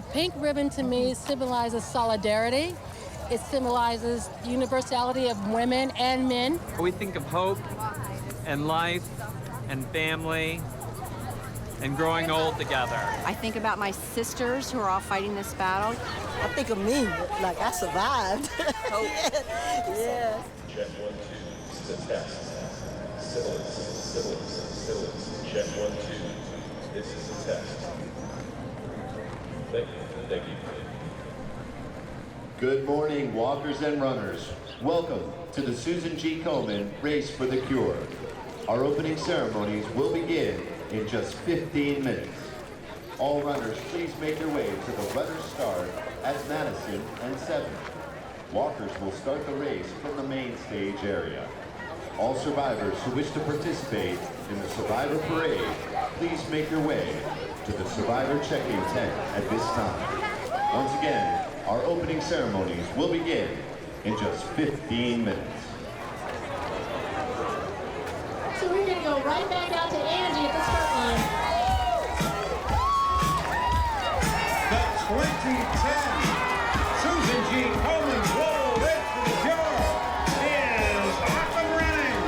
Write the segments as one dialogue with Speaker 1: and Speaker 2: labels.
Speaker 1: The pink ribbon to me symbolizes solidarity. It symbolizes the universality of women and men.
Speaker 2: We think of hope and life and family and growing old together.
Speaker 3: I think about my sisters who are all fighting this battle.
Speaker 4: I think of me, like I survived.
Speaker 3: Hope.
Speaker 4: Yeah.
Speaker 5: Check 1, 2, this is a test. Syphilis. Check 1, 2, this is a test. Thank you.
Speaker 6: Good morning, walkers and runners. Welcome to the Susan G. Komen Race for the Cure. Our opening ceremonies will begin in just 15 minutes. All runners, please make your way to the runner's start at Madison and 7th. Walkers will start the race from the main stage area. All survivors who wish to participate in the Survivor Parade, please make your way to the Survivor check-in tent at this time. Once again, our opening ceremonies will begin in just 15 minutes.
Speaker 7: So we're going to go right back out to Angie at the start line.
Speaker 8: The 2010 Susan G. Komen Global Race for the Cure is off and running.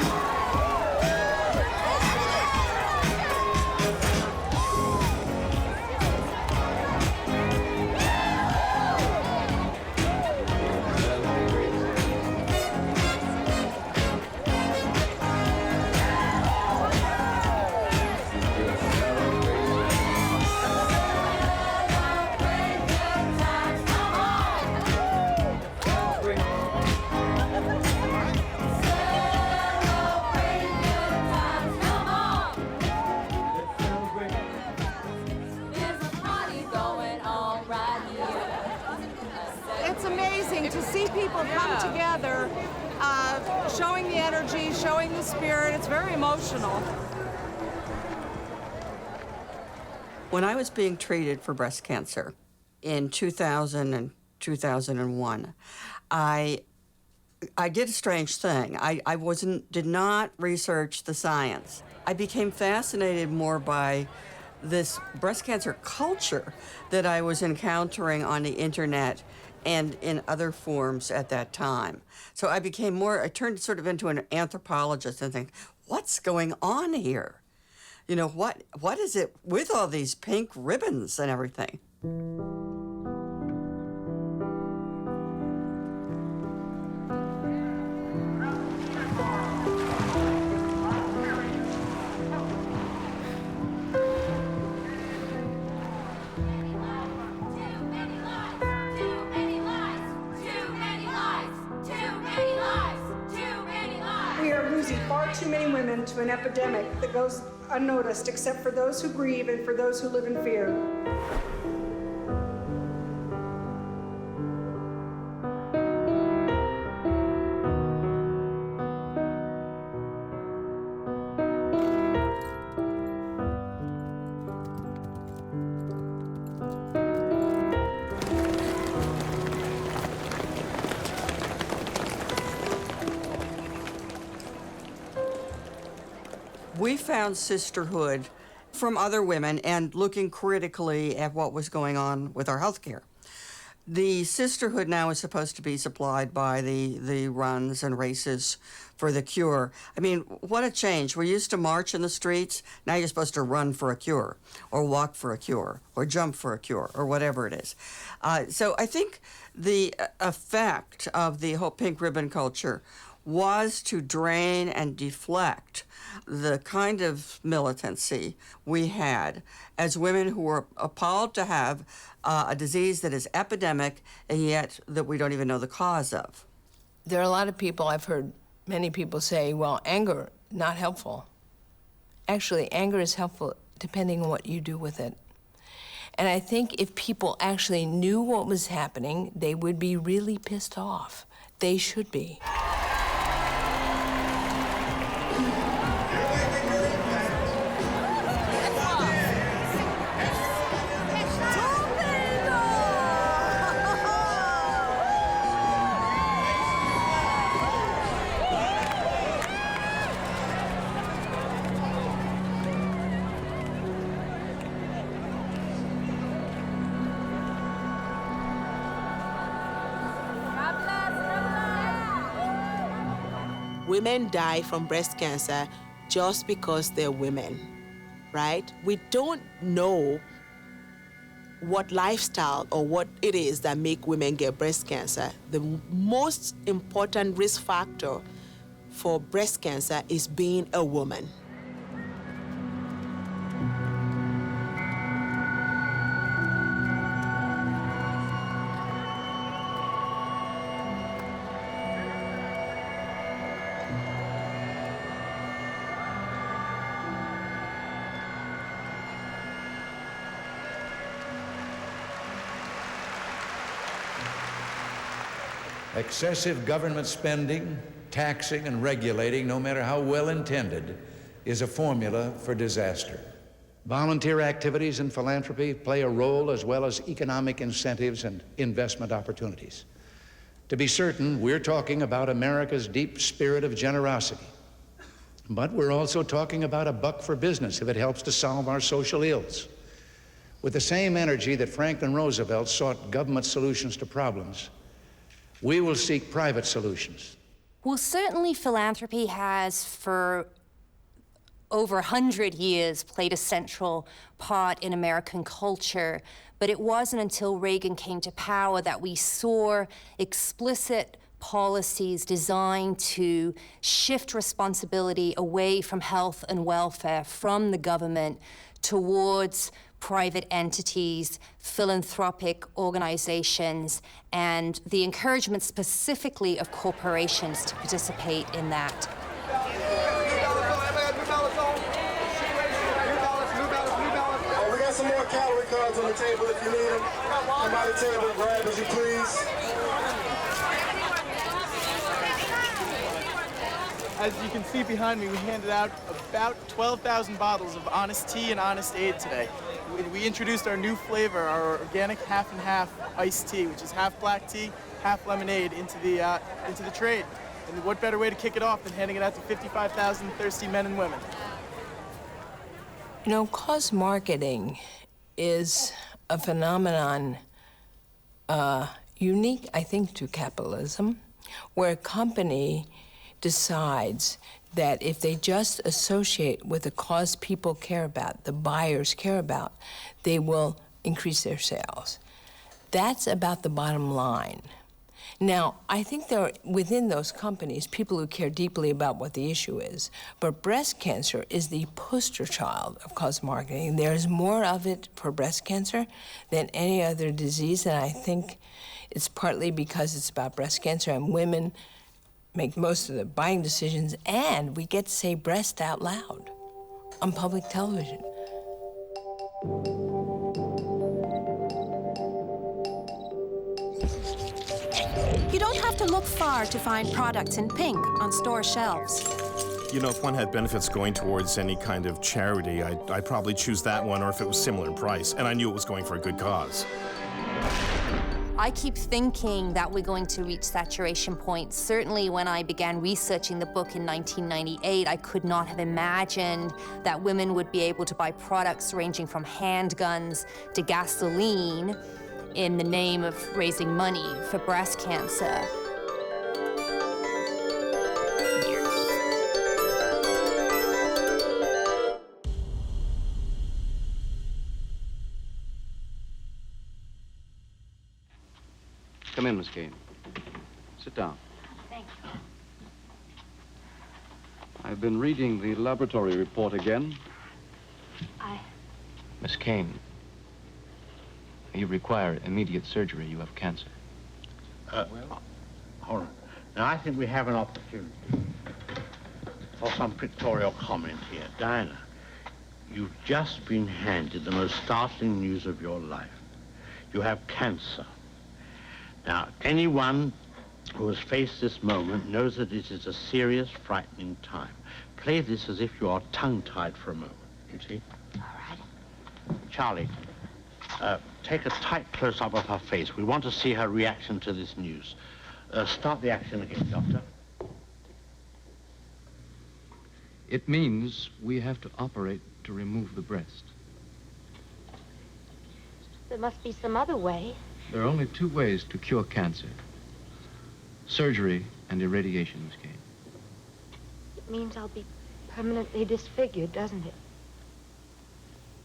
Speaker 9: It's amazing to see people come together, showing the energy, showing the spirit. It's very emotional.
Speaker 10: When I was being treated for breast cancer in 2000 and 2001, I did a strange thing. I did not research the science. I became fascinated more by this breast cancer culture that I was encountering on the internet and in other forms at that time. So I turned sort of into an anthropologist and think, what's going on here? You know, what is it with all these pink ribbons and everything?
Speaker 9: We are losing far too many women to an epidemic that goes unnoticed, except for those who grieve and for those who live in fear.
Speaker 10: We found sisterhood from other women and looking critically at what was going on with our health care. The sisterhood now is supposed to be supplied by the runs and races for the cure. I mean, what a change. We used to march in the streets. Now you're supposed to run for a cure, or walk for a cure, or jump for a cure, or whatever it is. So I think the effect of the whole pink ribbon culture was to drain and deflect the kind of militancy we had as women who were appalled to have a disease that is epidemic and yet that we don't even know the cause of.
Speaker 11: There are a lot of people, I've heard many people say, well, anger, not helpful. Actually, anger is helpful depending on what you do with it. And I think if people actually knew what was happening, they would be really pissed off. They should be.
Speaker 12: women die from breast cancer just because they're women, right? We don't know what lifestyle or what it is that make women get breast cancer. The most important risk factor for breast cancer is being a woman.
Speaker 13: Excessive government spending, taxing, and regulating, no matter how well intended, is a formula for disaster. Volunteer activities and philanthropy play a role, as well as economic incentives and investment opportunities. To be certain, we're talking about America's deep spirit of generosity. But we're also talking about a buck for business if it helps to solve our social ills. With the same energy that Franklin Roosevelt sought government solutions to problems, we will seek private solutions.
Speaker 14: Well, certainly philanthropy has, for over 100 years, played a central part in American culture. But it wasn't until Reagan came to power that we saw explicit policies designed to shift responsibility away from health and welfare from the government towards private entities, philanthropic organizations, and the encouragement specifically of corporations to participate in that.
Speaker 15: We got some more calorie cards on the table if you need them. Come by the table and grab as you please.
Speaker 16: As you can see behind me, we handed out about 12,000 bottles of Honest Tea and Honest Aid today. We introduced our new flavor, our organic half and half iced tea, which is half black tea, half lemonade, into the trade. And what better way to kick it off than handing it out to 55,000 thirsty men and women?
Speaker 11: You know, cause marketing is a phenomenon unique, I think, to capitalism, where a company decides that if they just associate with a cause people care about, the buyers care about, they will increase their sales. That's about the bottom line. Now, I think there are, within those companies, people who care deeply about what the issue is, but breast cancer is the poster child of cause marketing. There's more of it for breast cancer than any other disease, and I think it's partly because it's about breast cancer and women make most of the buying decisions, and we get to say breast out loud on public television.
Speaker 3: You don't have to look far to find products in pink on store shelves.
Speaker 17: You know, if one had benefits going towards any kind of charity, I'd probably choose that one, or if it was similar in price, and I knew it was going for a good cause.
Speaker 14: I keep thinking that we're going to reach saturation point. Certainly when I began researching the book in 1998, I could not have imagined that women would be able to buy products ranging from handguns to gasoline in the name of raising money for breast cancer.
Speaker 18: Come in, Miss Kane. Sit down.
Speaker 14: Thank you.
Speaker 18: I've been reading the laboratory report again. Miss Kane, you require immediate surgery. You have cancer.
Speaker 19: Hold on. Now, I think we have an opportunity for some pictorial comment here. Diana, you've just been handed the most startling news of your life. You have cancer. Now, anyone who has faced this moment knows that it is a serious, frightening time. Play this as if you are tongue-tied for a moment, you see?
Speaker 14: All right.
Speaker 19: Charlie, take a tight close-up of her face. We want to see her reaction to this news. Start the action again, Doctor.
Speaker 18: It means we have to operate to remove the breast.
Speaker 20: There must be some other way.
Speaker 18: There are only two ways to cure cancer. Surgery and irradiation, Miss Kane.
Speaker 20: means I'll be permanently disfigured, doesn't it?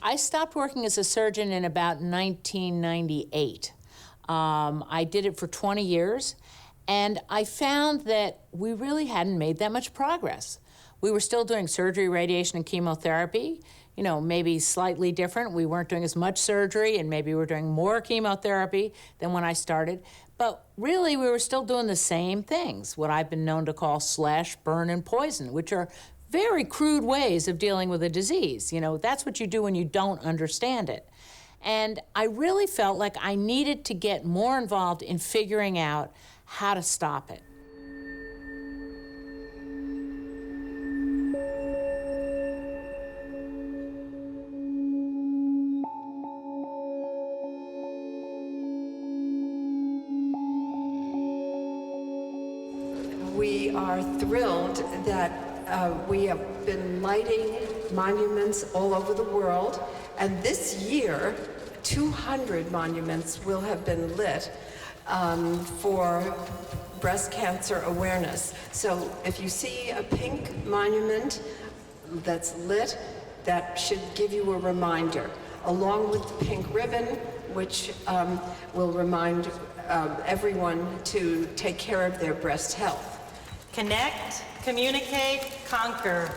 Speaker 21: I stopped working as a surgeon in about 1998. I did it for 20 years, and I found that we really hadn't made that much progress. We were still doing surgery, radiation, and chemotherapy, you know, maybe slightly different. We weren't doing as much surgery, and maybe we were doing more chemotherapy than when I started. But really, we were still doing the same things, what I've been known to call slash, burn, and poison, which are very crude ways of dealing with a disease. You know, that's what you do when you don't understand it. And I really felt like I needed to get more involved in figuring out how to stop it.
Speaker 22: We are thrilled that we have been lighting monuments all over the world, and this year 200 monuments will have been lit for breast cancer awareness. So if you see a pink monument that's lit, that should give you a reminder, along with the pink ribbon, which will remind everyone to take care of their breast health.
Speaker 23: Connect, communicate, conquer.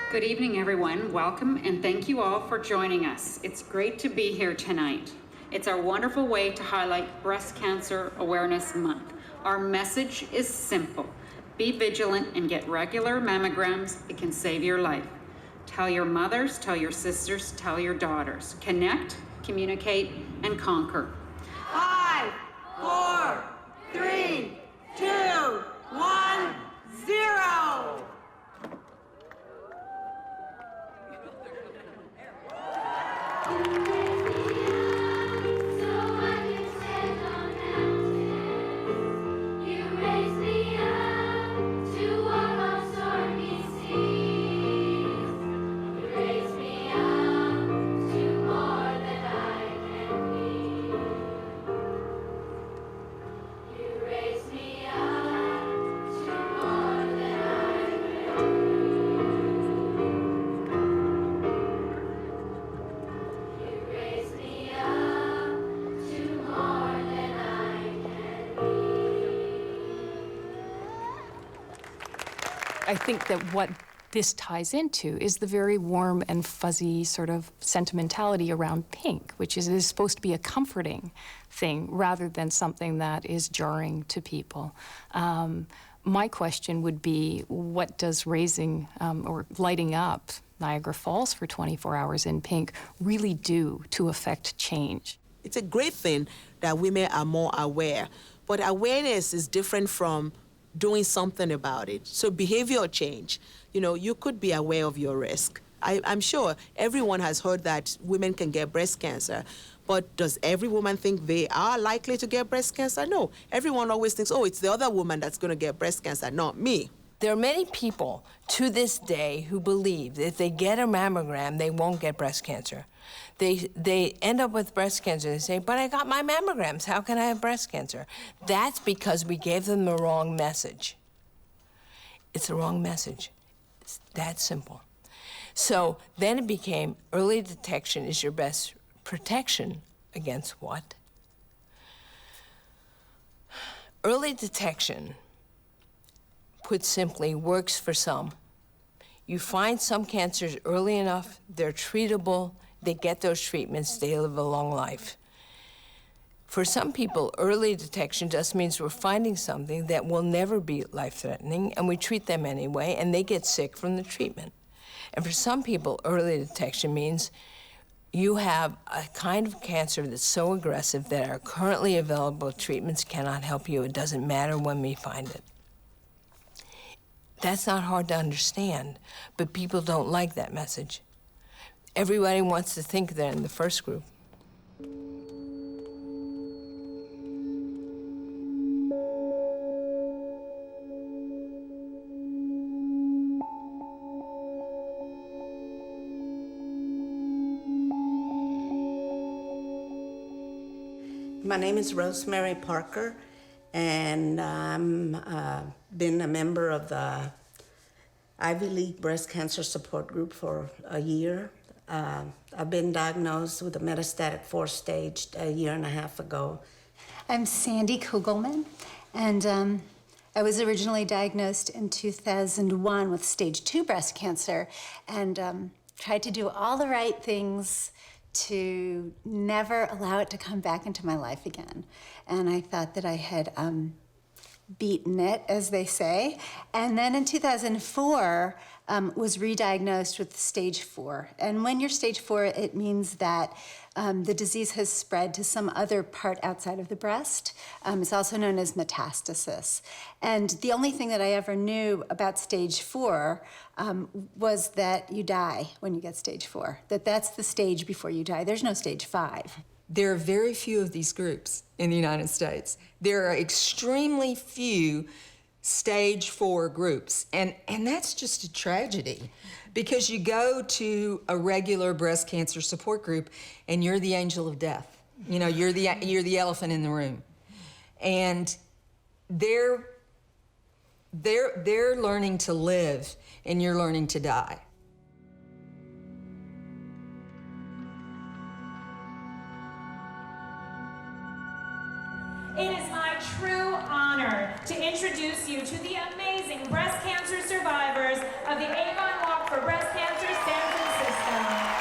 Speaker 24: Good evening, everyone. Welcome, and thank you all for joining us. It's great to be here tonight. It's our wonderful way to highlight Breast Cancer Awareness Month. Our message is simple. Be vigilant and get regular mammograms. It can save your life. Tell your mothers, tell your sisters, tell your daughters. Connect, communicate, and conquer.
Speaker 23: 5, 4, 3, 2, 1, 0.
Speaker 25: I think that what this ties into is the very warm and fuzzy sort of sentimentality around pink, which is it is supposed to be a comforting thing rather than something that is jarring to people. My question would be, what does raising or lighting up Niagara Falls for 24 hours in pink really do to affect change?
Speaker 12: It's a great thing that women are more aware, but awareness is different from doing something about it. So behavioral change, you know, you could be aware of your risk. I'm sure everyone has heard that women can get breast cancer, but does every woman think they are likely to get breast cancer? No. Everyone always thinks, oh, it's the other woman that's going to get breast cancer, not me.
Speaker 11: There are many people to this day who believe that if they get a mammogram, they won't get breast cancer. They end up with breast cancer. They say, but I got my mammograms. How can I have breast cancer? That's because we gave them the wrong message. It's the wrong message. It's that simple. So then it became early detection is your best protection against what? Early detection, put simply, works for some. You find some cancers early enough, they're treatable, they get those treatments, they live a long life. For some people, early detection just means we're finding something that will never be life-threatening, and we treat them anyway, and they get sick from the treatment. And for some people, early detection means you have a kind of cancer that's so aggressive that our currently available treatments cannot help you. It doesn't matter when we find it. That's not hard to understand, but people don't like that message. Everybody wants to think they're in the first group.
Speaker 1: My name is Rosemary Parker, and I'm been a member of the Ivy League Breast Cancer Support Group for a year. I've been diagnosed with a metastatic 4-stage a year and a half ago.
Speaker 2: I'm Sandy Kugelman, and I was originally diagnosed in 2001 with stage 2 breast cancer, and tried to do all the right things to never allow it to come back into my life again. And I thought that I had beaten it, as they say. And then in 2004, was re-diagnosed with stage 4. And when you're stage 4, it means that the disease has spread to some other part outside of the breast. It's also known as metastasis. And the only thing that I ever knew about stage 4 was that you die when you get stage 4, that's the stage before you die. There's no stage 5.
Speaker 4: There are very few of these groups in the United States. There are extremely few stage 4 groups, and that's just a tragedy, because you go to a regular breast cancer support group and you're the angel of death. You know, you're the elephant in the room. And they're learning to live and you're learning to die.
Speaker 5: It is my true honor to introduce you to the amazing breast cancer survivors of the Avon Walk for Breast Cancer San Francisco.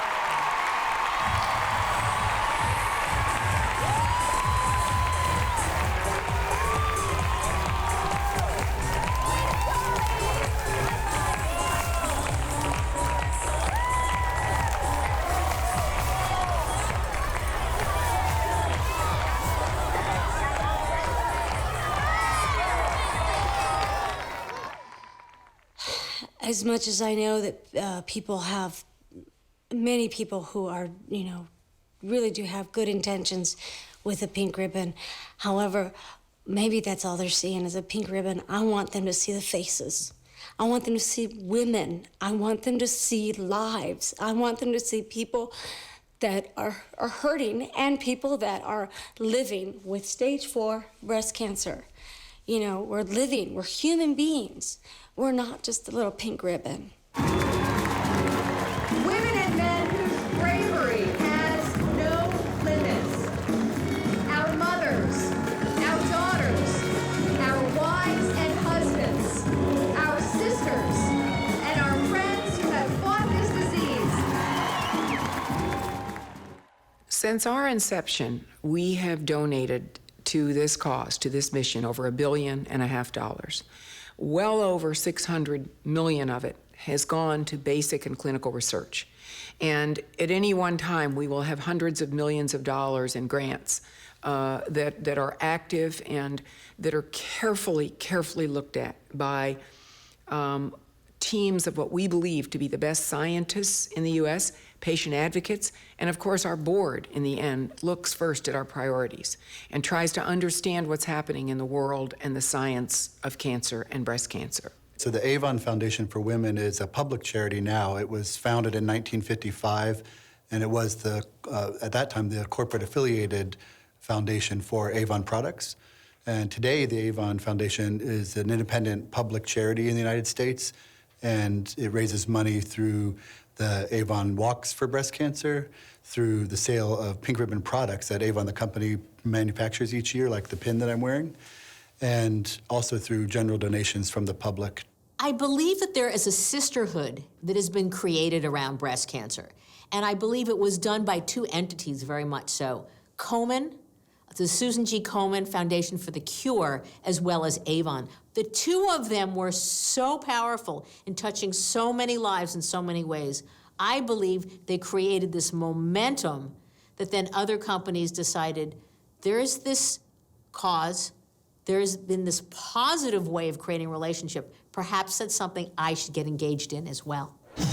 Speaker 6: As much as I know that many people who are, really do have good intentions with a pink ribbon. However, maybe that's all they're seeing is a pink ribbon. I want them to see the faces. I want them to see women. I want them to see lives. I want them to see people that are hurting and people that are living with stage 4 breast cancer. We're living, we're human beings. We're not just a little pink ribbon.
Speaker 23: Women and men whose bravery has no limits. Our mothers, our daughters, our wives and husbands, our sisters, and our friends who have fought this disease.
Speaker 26: Since our inception, we have donated to this cause, to this mission, over $1.5 billion. Well over 600 million of it has gone to basic and clinical research. And at any one time, we will have hundreds of millions of dollars in grants that are active and that are carefully looked at by teams of what we believe to be the best scientists in the U.S., patient advocates, and of course our board, in the end, looks first at our priorities and tries to understand what's happening in the world and the science of cancer and breast cancer.
Speaker 27: So the Avon Foundation for Women is a public charity now. It was founded in 1955, and it was at that time, the corporate affiliated foundation for Avon products. And today, the Avon Foundation is an independent public charity in the United States, and it raises money through the Avon Walks for Breast Cancer, through the sale of pink ribbon products that Avon, the company, manufactures each year, like the pin that I'm wearing, and also through general donations from the public.
Speaker 28: I believe that there is a sisterhood that has been created around breast cancer, and I believe it was done by two entities very much so. Komen, the Susan G. Komen Foundation for the Cure, as well as Avon. The two of them were so powerful in touching so many lives in so many ways. I believe they created this momentum that then other companies decided, there's this cause, there's been this positive way of creating a relationship. Perhaps that's something I should get engaged in as well.
Speaker 23: Today,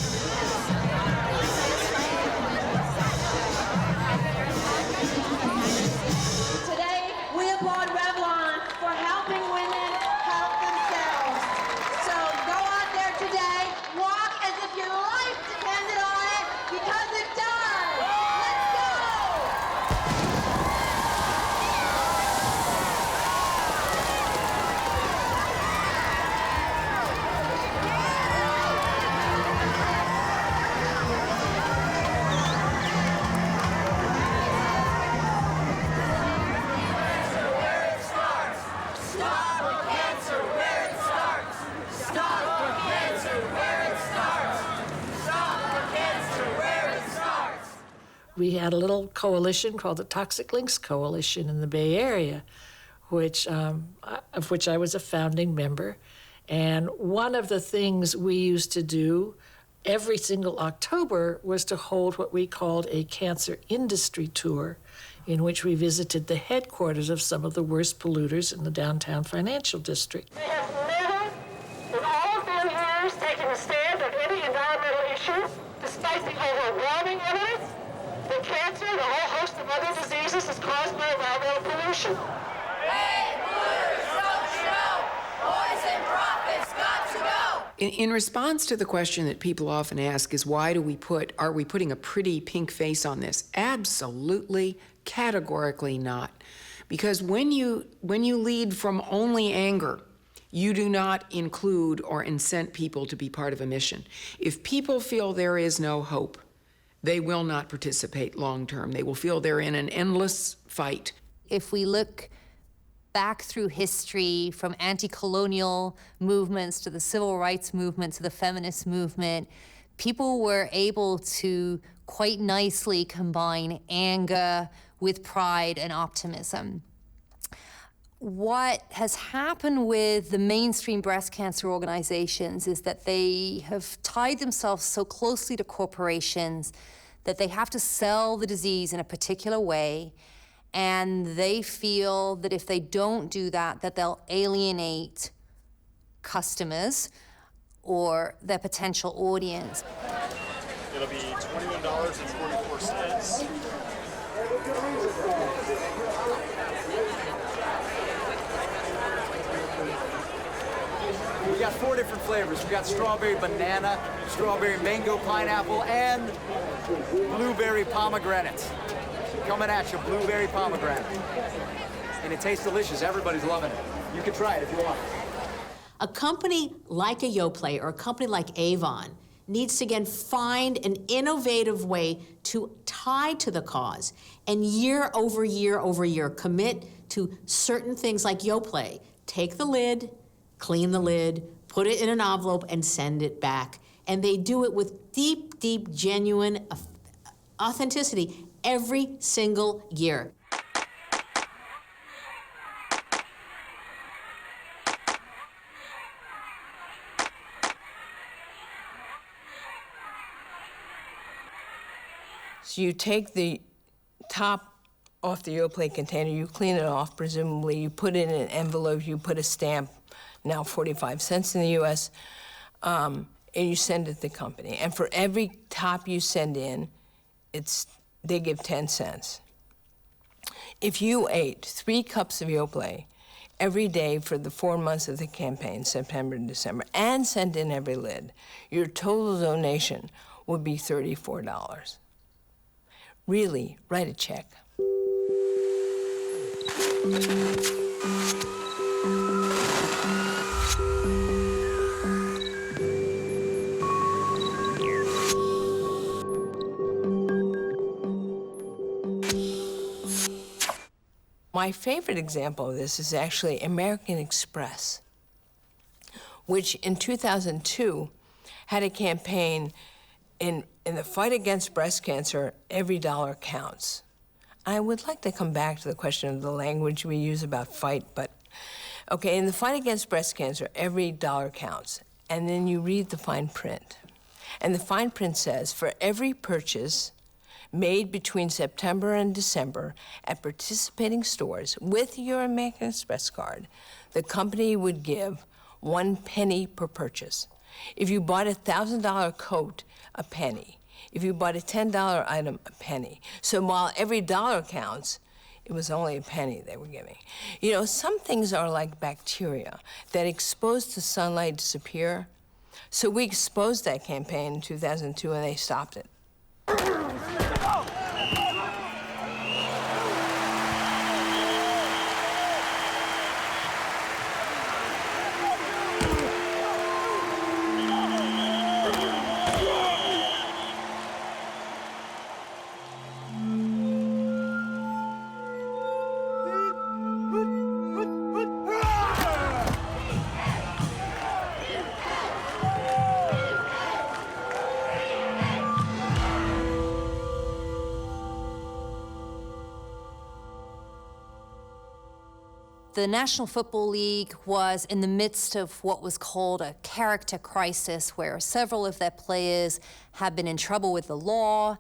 Speaker 23: we applaud Revlon for helping women help themselves. So go out there today, walk as if your life depended on it, because it does. Let's go!
Speaker 3: We had a little coalition called the Toxic Links Coalition in the Bay Area, of which I was a founding member. And one of the things we used to do every single October was to hold what we called a cancer industry tour, in which we visited the headquarters of some of the worst polluters in the downtown financial district.
Speaker 23: We have never, in all of their years, taken a stand on any environmental issue, despite the overwhelming evidence that cancer and a whole host of other diseases is caused by environmental pollution. Hey, polluters, don't you know? Poison profits got to go!
Speaker 26: In response to the question that people often ask is, are we putting a pretty pink face on this? Absolutely, categorically not. Because when you lead from only anger, you do not include or incent people to be part of a mission. If people feel there is no hope, they will not participate long term. They will feel they're in an endless fight.
Speaker 14: If we look back through history, from anti-colonial movements to the civil rights movement to the feminist movement, people were able to quite nicely combine anger with pride and optimism. What has happened with the mainstream breast cancer organizations is that they have tied themselves so closely to corporations that they have to sell the disease in a particular way, and they feel that if they don't do that, that they'll alienate customers or their potential audience.
Speaker 7: It'll be $21.44.
Speaker 8: We got 4 different flavors. We got strawberry banana, strawberry mango pineapple, and blueberry pomegranate. Coming at you, blueberry pomegranate. And it tastes delicious. Everybody's loving it. You can try it if you want.
Speaker 28: A company like a Yoplait or a company like Avon needs to, again, find an innovative way to tie to the cause and year over year over year commit to certain things like Yoplait. Take the lid, clean the lid, put it in an envelope, and send it back. And they do it with deep, deep, genuine authenticity every single year.
Speaker 11: So you take the top off the Yoplait container, you clean it off, presumably, you put it in an envelope, you put a stamp, now 45 cents in the US, and you send it to the company. And for every top you send in, they give 10 cents. If you ate 3 cups of Yoplait every day for the 4 months of the campaign, September to December, and sent in every lid, your total donation would be $34. Really, write a check. My favorite example of this is actually American Express, which in 2002 had a campaign in the fight against breast cancer, every dollar counts. I would like to come back to the question of the language we use about fight, but okay, in the fight against breast cancer, every dollar counts. And then you read the fine print. And the fine print says, for every purchase made between September and December at participating stores with your American Express card, the company would give 1 penny per purchase. If you bought a $1,000 coat, a penny. If you bought a $10 item, a penny. So while every dollar counts, it was only a penny they were giving. You know, some things are like bacteria that exposed to sunlight disappear. So we exposed that campaign in 2002 and they stopped it.
Speaker 14: The National Football League was in the midst of what was called a character crisis, where several of their players had been in trouble with the law,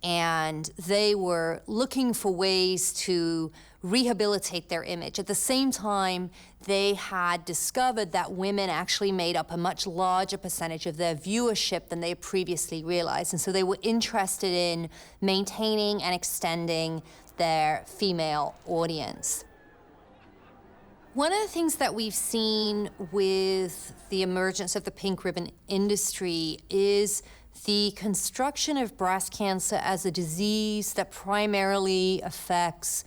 Speaker 14: and they were looking for ways to rehabilitate their image. At the same time, they had discovered that women actually made up a much larger percentage of their viewership than they had previously realized, and so they were interested in maintaining and extending their female audience. One of the things that we've seen with the emergence of the pink ribbon industry is the construction of breast cancer as a disease that primarily affects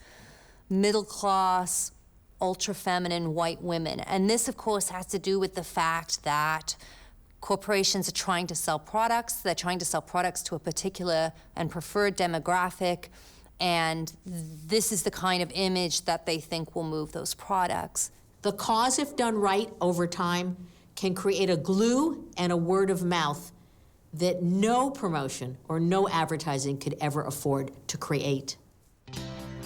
Speaker 14: middle-class, ultra-feminine white women. And this, of course, has to do with the fact that corporations are trying to sell products. They're trying to sell products to a particular and preferred demographic. And this is the kind of image that they think will move those products.
Speaker 28: The cause, if done right over time, can create a glue and a word of mouth that no promotion or no advertising could ever afford to create.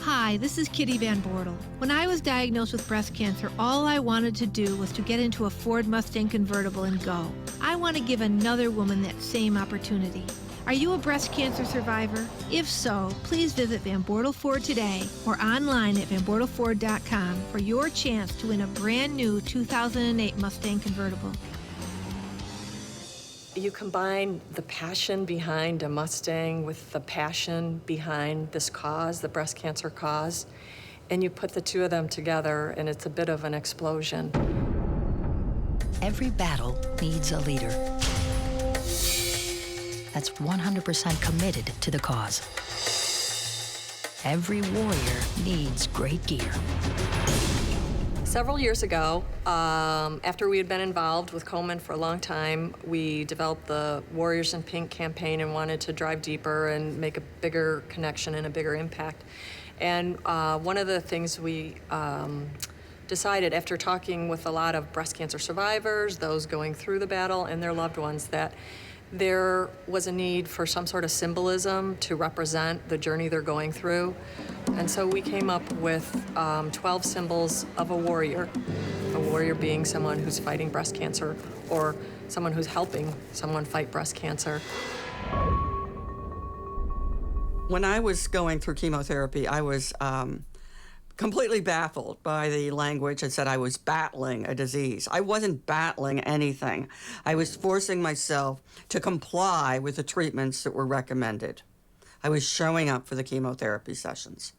Speaker 7: Hi, this is Kitty Van Bortle. When I was diagnosed with breast cancer, all I wanted to do was to get into a Ford Mustang convertible and go. I want to give another woman that same opportunity. Are you a breast cancer survivor? If so, please visit Van Bortle Ford today or online at vanbortleford.com for your chance to win a brand new 2008 Mustang convertible.
Speaker 9: You combine the passion behind a Mustang with the passion behind this cause, the breast cancer cause, and you put the two of them together and it's a bit of an explosion.
Speaker 10: Every battle needs a leader that's 100% committed to the cause. Every warrior needs great gear.
Speaker 9: Several years ago, after we had been involved with Komen for a long time, we developed the Warriors in Pink campaign and wanted to drive deeper and make a bigger connection and a bigger impact. And one of the things we decided after talking with a lot of breast cancer survivors, those going through the battle and their loved ones, that there was a need for some sort of symbolism to represent the journey they're going through. And so we came up with 12 symbols of a warrior being someone who's fighting breast cancer or someone who's helping someone fight breast cancer.
Speaker 13: When I was going through chemotherapy, I was completely baffled by the language that said I was battling a disease. I wasn't battling anything. I was forcing myself to comply with the treatments that were recommended. I was showing up for the chemotherapy sessions.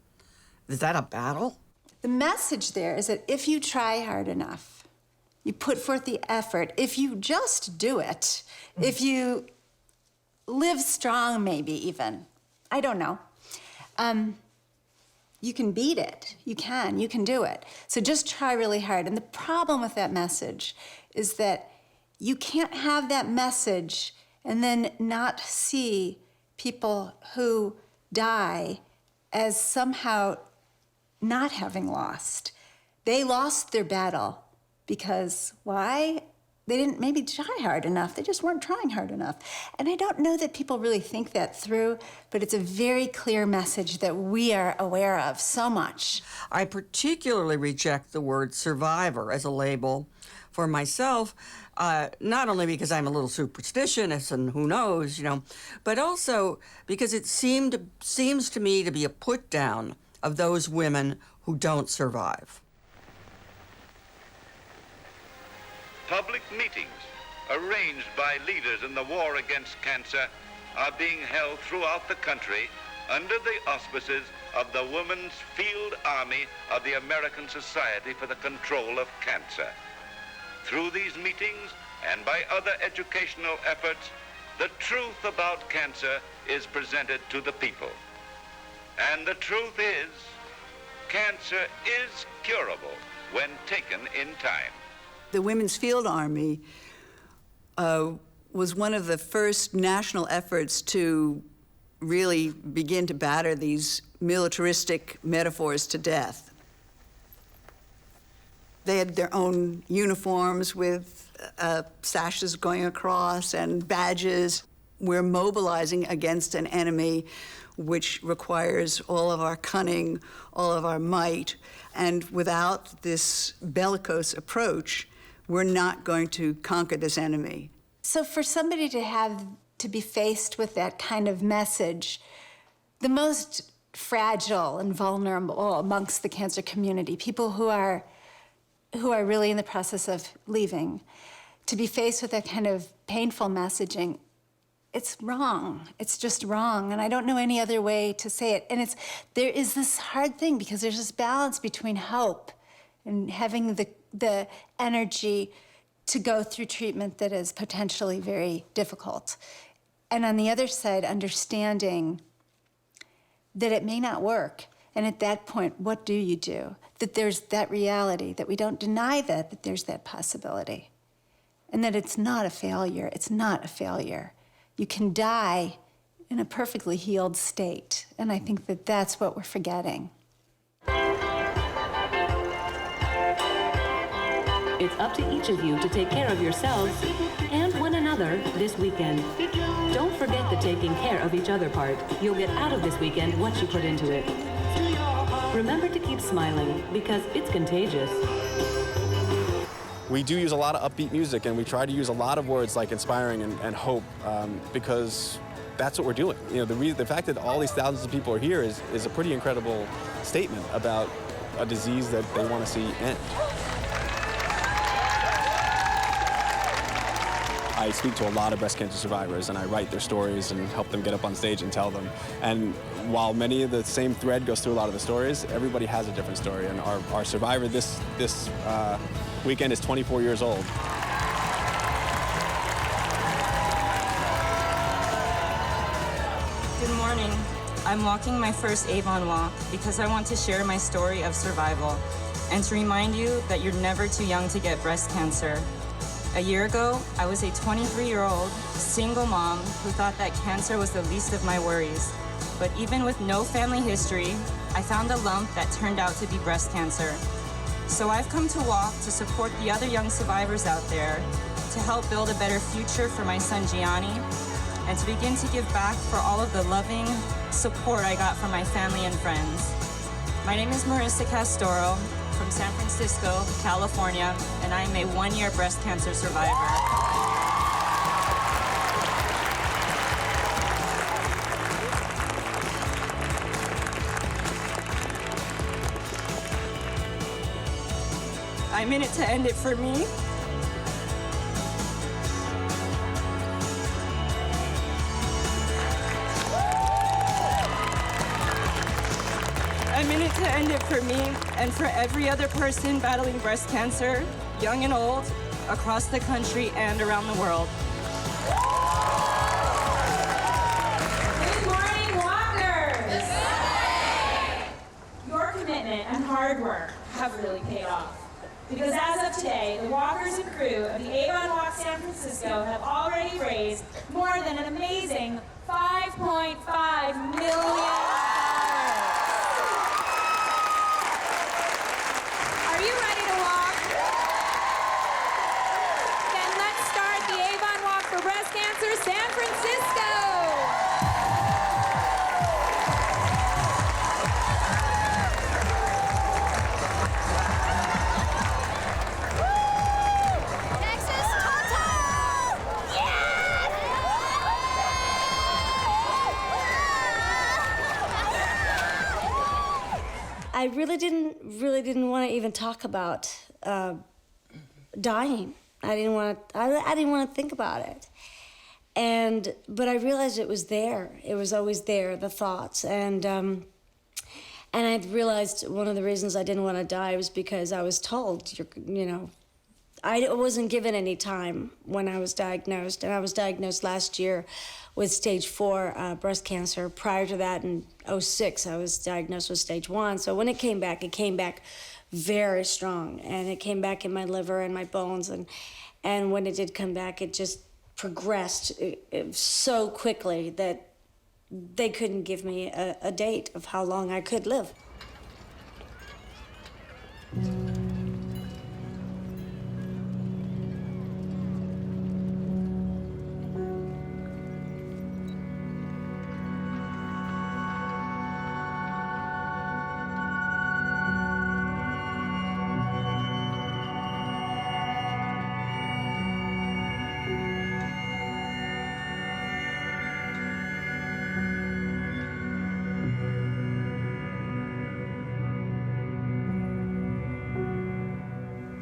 Speaker 13: Is that a battle?
Speaker 2: The message there is that if you try hard enough, you put forth the effort, if you just do it, if you live strong maybe even, I don't know, you can beat it. You can do it. So just try really hard. And the problem with that message is that you can't have that message and then not see people who die as somehow not having lost. They lost their battle because why? they didn't maybe try hard enough. They just weren't trying hard enough. And I don't know that people really think that through, but it's a very clear message that we are aware of so much.
Speaker 13: I particularly reject the word survivor as a label for myself, not only because I'm a little superstitious and who knows, but also because it seems to me to be a put down of those women who don't survive.
Speaker 15: Public meetings arranged by leaders in the war against cancer are being held throughout the country under the auspices of the Women's Field Army of the American Society for the Control of Cancer. Through these meetings and by other educational efforts, the truth about cancer is presented to the people. And the truth is, cancer is curable when taken in time.
Speaker 16: The Women's Field Army was one of the first national efforts to really begin to batter these militaristic metaphors to death. They had their own uniforms with sashes going across and badges. We're mobilizing against an enemy which requires all of our cunning, all of our might, and without this bellicose approach, we're not going to conquer this enemy.
Speaker 2: So for somebody to be faced with that kind of message, the most fragile and vulnerable amongst the cancer community, people who are really in the process of leaving, to be faced with that kind of painful messaging, it's wrong. It's just wrong. And I don't know any other way to say it. And there is this hard thing because there's this balance between hope and having the energy to go through treatment that is potentially very difficult. And on the other side, understanding that it may not work. And at that point, what do you do? That there's that reality, that we don't deny that there's that possibility. And that it's not a failure. It's not a failure. You can die in a perfectly healed state. And I think that that's what we're forgetting.
Speaker 17: It's up to each of you to take care of yourselves and one another this weekend. Don't forget the taking care of each other part. You'll get out of this weekend what you put into it. Remember to keep smiling because it's contagious.
Speaker 18: We do use a lot of upbeat music, and we try to use a lot of words like inspiring and hope because that's what we're doing. The fact that all these thousands of people are here is a pretty incredible statement about a disease that they want to see end. I speak to a lot of breast cancer survivors, and I write their stories and help them get up on stage and tell them. And while many of the same thread goes through a lot of the stories, everybody has a different story. And our survivor this weekend is 24 years old.
Speaker 19: Good morning. I'm walking my first Avon walk because I want to share my story of survival and to remind you that you're never too young to get breast cancer. A year ago, I was a 23-year-old single mom who thought that cancer was the least of my worries. But even with no family history, I found a lump that turned out to be breast cancer. So I've come to walk to support the other young survivors out there, to help build a better future for my son Gianni, and to begin to give back for all of the loving support I got from my family and friends. My name is Marissa Castoro from San Francisco, California, and I'm a one-year breast cancer survivor. I'm in it to end it for me. I'm in it to end it for me and for every other person battling breast cancer, young and old, across the country and around the world.
Speaker 5: Good morning, walkers! Your commitment and hard work have really paid off. Because as of today, the walkers and crew of the Avon Walk San Francisco have already raised more than an amazing $5.5 million. Are you ready to walk? Then
Speaker 6: I really didn't want to even talk about dying. I didn't want to think about it. But I realized it was there. It was always there, the thoughts. And I realized one of the reasons I didn't want to die was because I was told, I wasn't given any time when I was diagnosed. And I was diagnosed last year with stage 4 breast cancer. Prior to that, in 2006, I was diagnosed with stage 1. So when it came back very strong. And it came back in my liver and my bones. And when it did come back, it just progressed so quickly that they couldn't give me a date of how long I could live.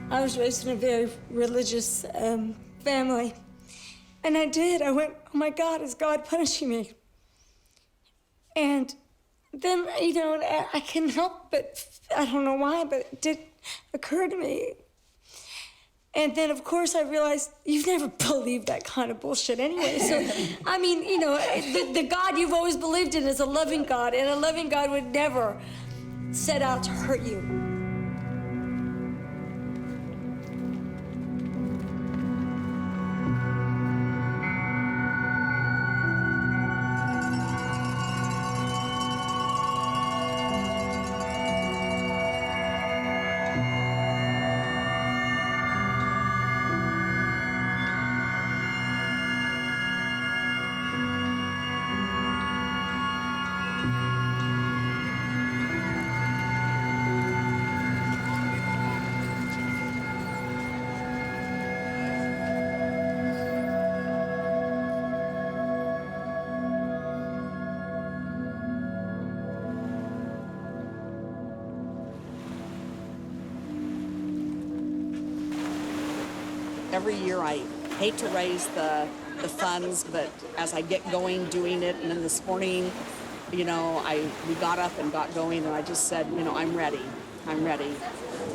Speaker 6: I was raised in a very religious family. And I went, oh my God, is God punishing me? And then, I couldn't help but, I don't know why, but it did occur to me. And then, of course, I realized you've never believed that kind of bullshit anyway. So, the God you've always believed in is a loving God, and a loving God would never set out to hurt you.
Speaker 1: Every year I hate to raise the funds, but as I get going doing it, and then this morning, we got up and got going, and I just said, I'm ready.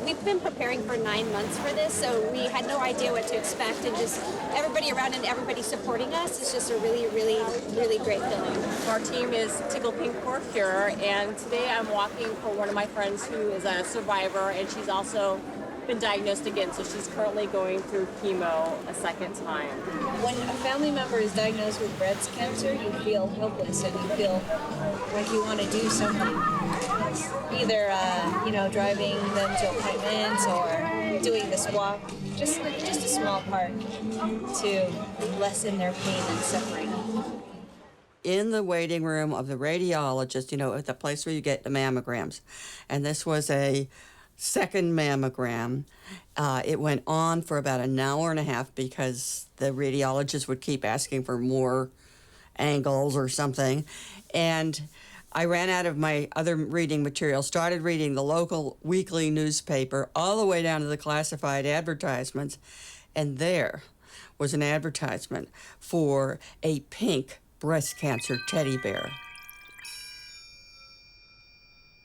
Speaker 4: We've been preparing for 9 months for this, so we had no idea what to expect, and just everybody around and everybody supporting us is just a really, really, really great feeling.
Speaker 12: Our team is Tickle Pink for Cure, and today I'm walking for one of my friends who is a survivor, and she's also been diagnosed again, so she's currently going through chemo a second time.
Speaker 20: When a family member is diagnosed with breast cancer, you feel helpless and you feel like you want to do something. Either, driving them to appointments or doing this walk, just a small part to lessen their pain and suffering.
Speaker 13: In the waiting room of the radiologist, at the place where you get the mammograms, and this was a second mammogram. It went on for about an hour and a half because the radiologist would keep asking for more angles or something. And I ran out of my other reading material, started reading the local weekly newspaper all the way down to the classified advertisements. And there was an advertisement for a pink breast cancer teddy bear.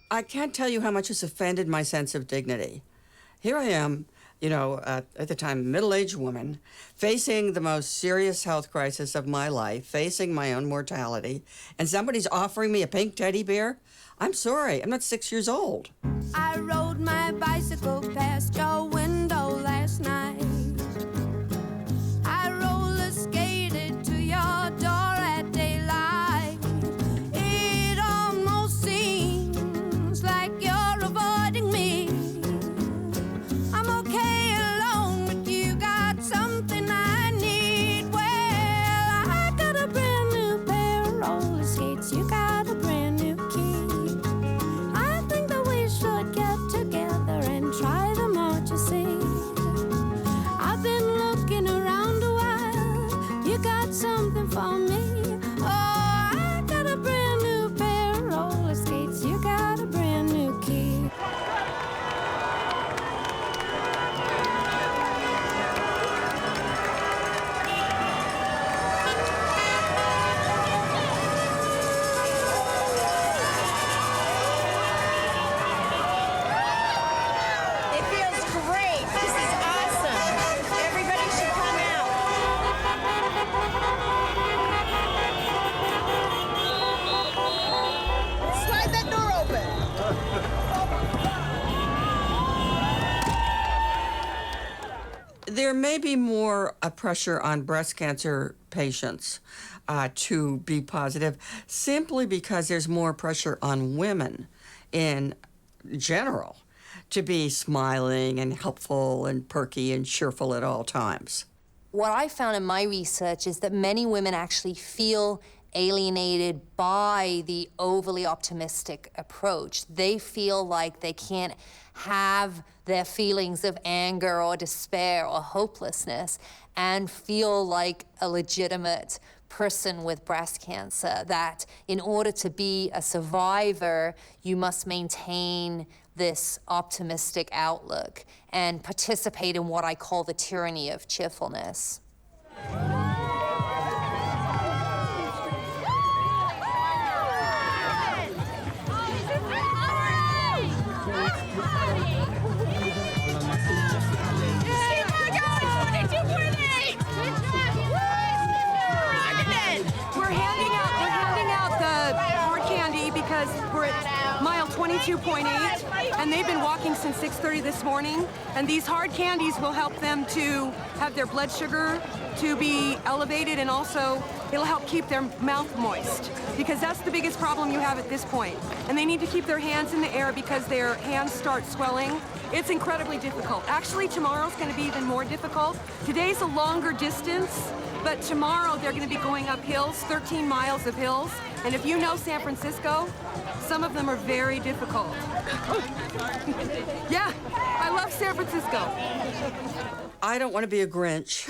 Speaker 13: I can't tell you how much this offended my sense of dignity. Here I am, at the time, a middle-aged woman, facing the most serious health crisis of my life, facing my own mortality, and somebody's offering me a pink teddy bear? I'm sorry, I'm not 6 years old.
Speaker 21: I rode my bicycle past your window last night. I roller skated to your door at daylight. It almost seems like you're avoiding me. I'm okay alone, but you got something I need. Well, I got a brand new pair of roller skates. You got a brand new key. I think that we should get together and try them out, you see.
Speaker 13: There may be more pressure on breast cancer patients to be positive, simply because there's more pressure on women in general to be smiling and helpful and perky and cheerful at all times.
Speaker 14: What I found in my research is that many women actually feel alienated by the overly optimistic approach. They feel like they can't have their feelings of anger or despair or hopelessness and feel like a legitimate person with breast cancer, that in order to be a survivor, you must maintain this optimistic outlook and participate in what I call the tyranny of cheerfulness.
Speaker 3: We're handing out the hard candy because we're at mile 22.8, and they've been walking since 6:30 this morning, and these hard candies will help them to have their blood sugar to be elevated, and also it'll help keep their mouth moist, because that's the biggest problem you have at this point. And they need to keep their hands in the air because their hands start swelling. It's incredibly difficult. Actually, tomorrow's going to be even more difficult. Today's a longer distance, but tomorrow they're going to be going up hills, 13 miles of hills. And if you know San Francisco, some of them are very difficult. Yeah, I love San Francisco.
Speaker 13: I don't want to be a Grinch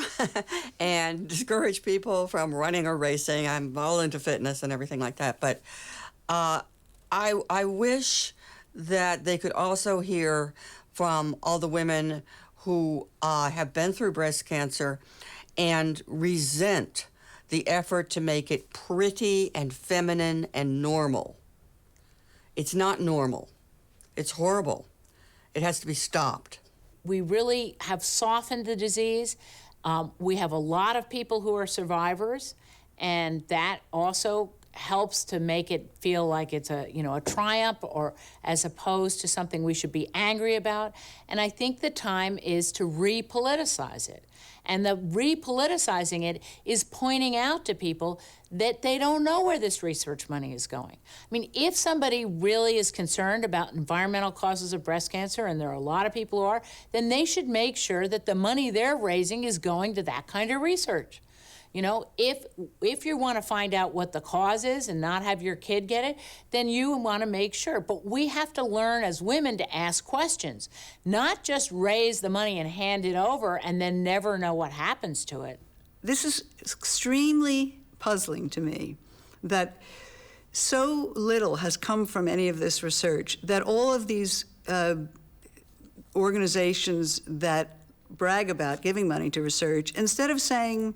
Speaker 13: and discourage people from running or racing. I'm all into fitness and everything like that. But I wish that they could also hear from all the women who have been through breast cancer and resent the effort to make it pretty and feminine and normal. It's not normal. It's horrible. It has to be stopped.
Speaker 28: We really have softened the disease. We have a lot of people who are survivors, and that also helps to make it feel like it's a triumph, or as opposed to something we should be angry about. And I think the time is to repoliticize it. And the repoliticizing it is pointing out to people that they don't know where this research money is going. I mean, if somebody really is concerned about environmental causes of breast cancer, and there are a lot of people who are, then they should make sure that the money they're raising is going to that kind of research. You know, if you want to find out what the cause is and not have your kid get it, then you want to make sure. But we have to learn as women to ask questions, not just raise the money and hand it over and then never know what happens to it.
Speaker 16: This is extremely puzzling to me, that so little has come from any of this research, that all of these organizations that brag about giving money to research, instead of saying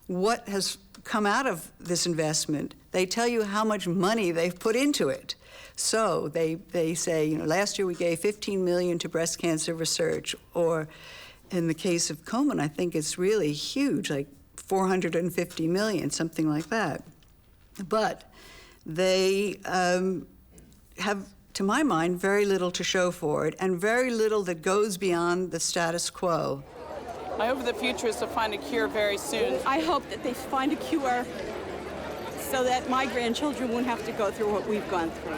Speaker 16: what has come out of this investment, they tell you how much money they've put into it. So they say, last year we gave $15 million to breast cancer research, or in the case of Komen, I think it's really huge, like $450 million, something like that. But they have, to my mind, very little to show for it, and very little that goes beyond the status quo.
Speaker 8: I hope the future is to find a cure very soon.
Speaker 22: I hope that they find a cure so that my grandchildren won't have to go through what we've gone through.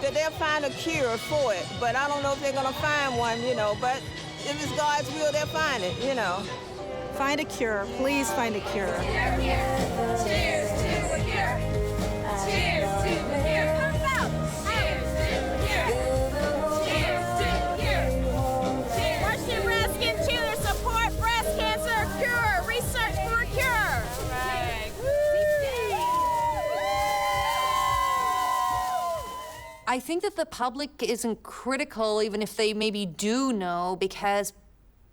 Speaker 23: That they'll find a cure for it, but I don't know if they're gonna find one, but if it's God's will, they'll find it,
Speaker 22: Find a cure, please find a cure.
Speaker 21: Cheers to the cure. Cheers to the cure. Cheers to the cure. Cheers to the cure.
Speaker 5: Russian Raskin Cheer, support breast cancer cure. Research for a cure. Right.
Speaker 14: I think that the public isn't critical, even if they maybe do know, because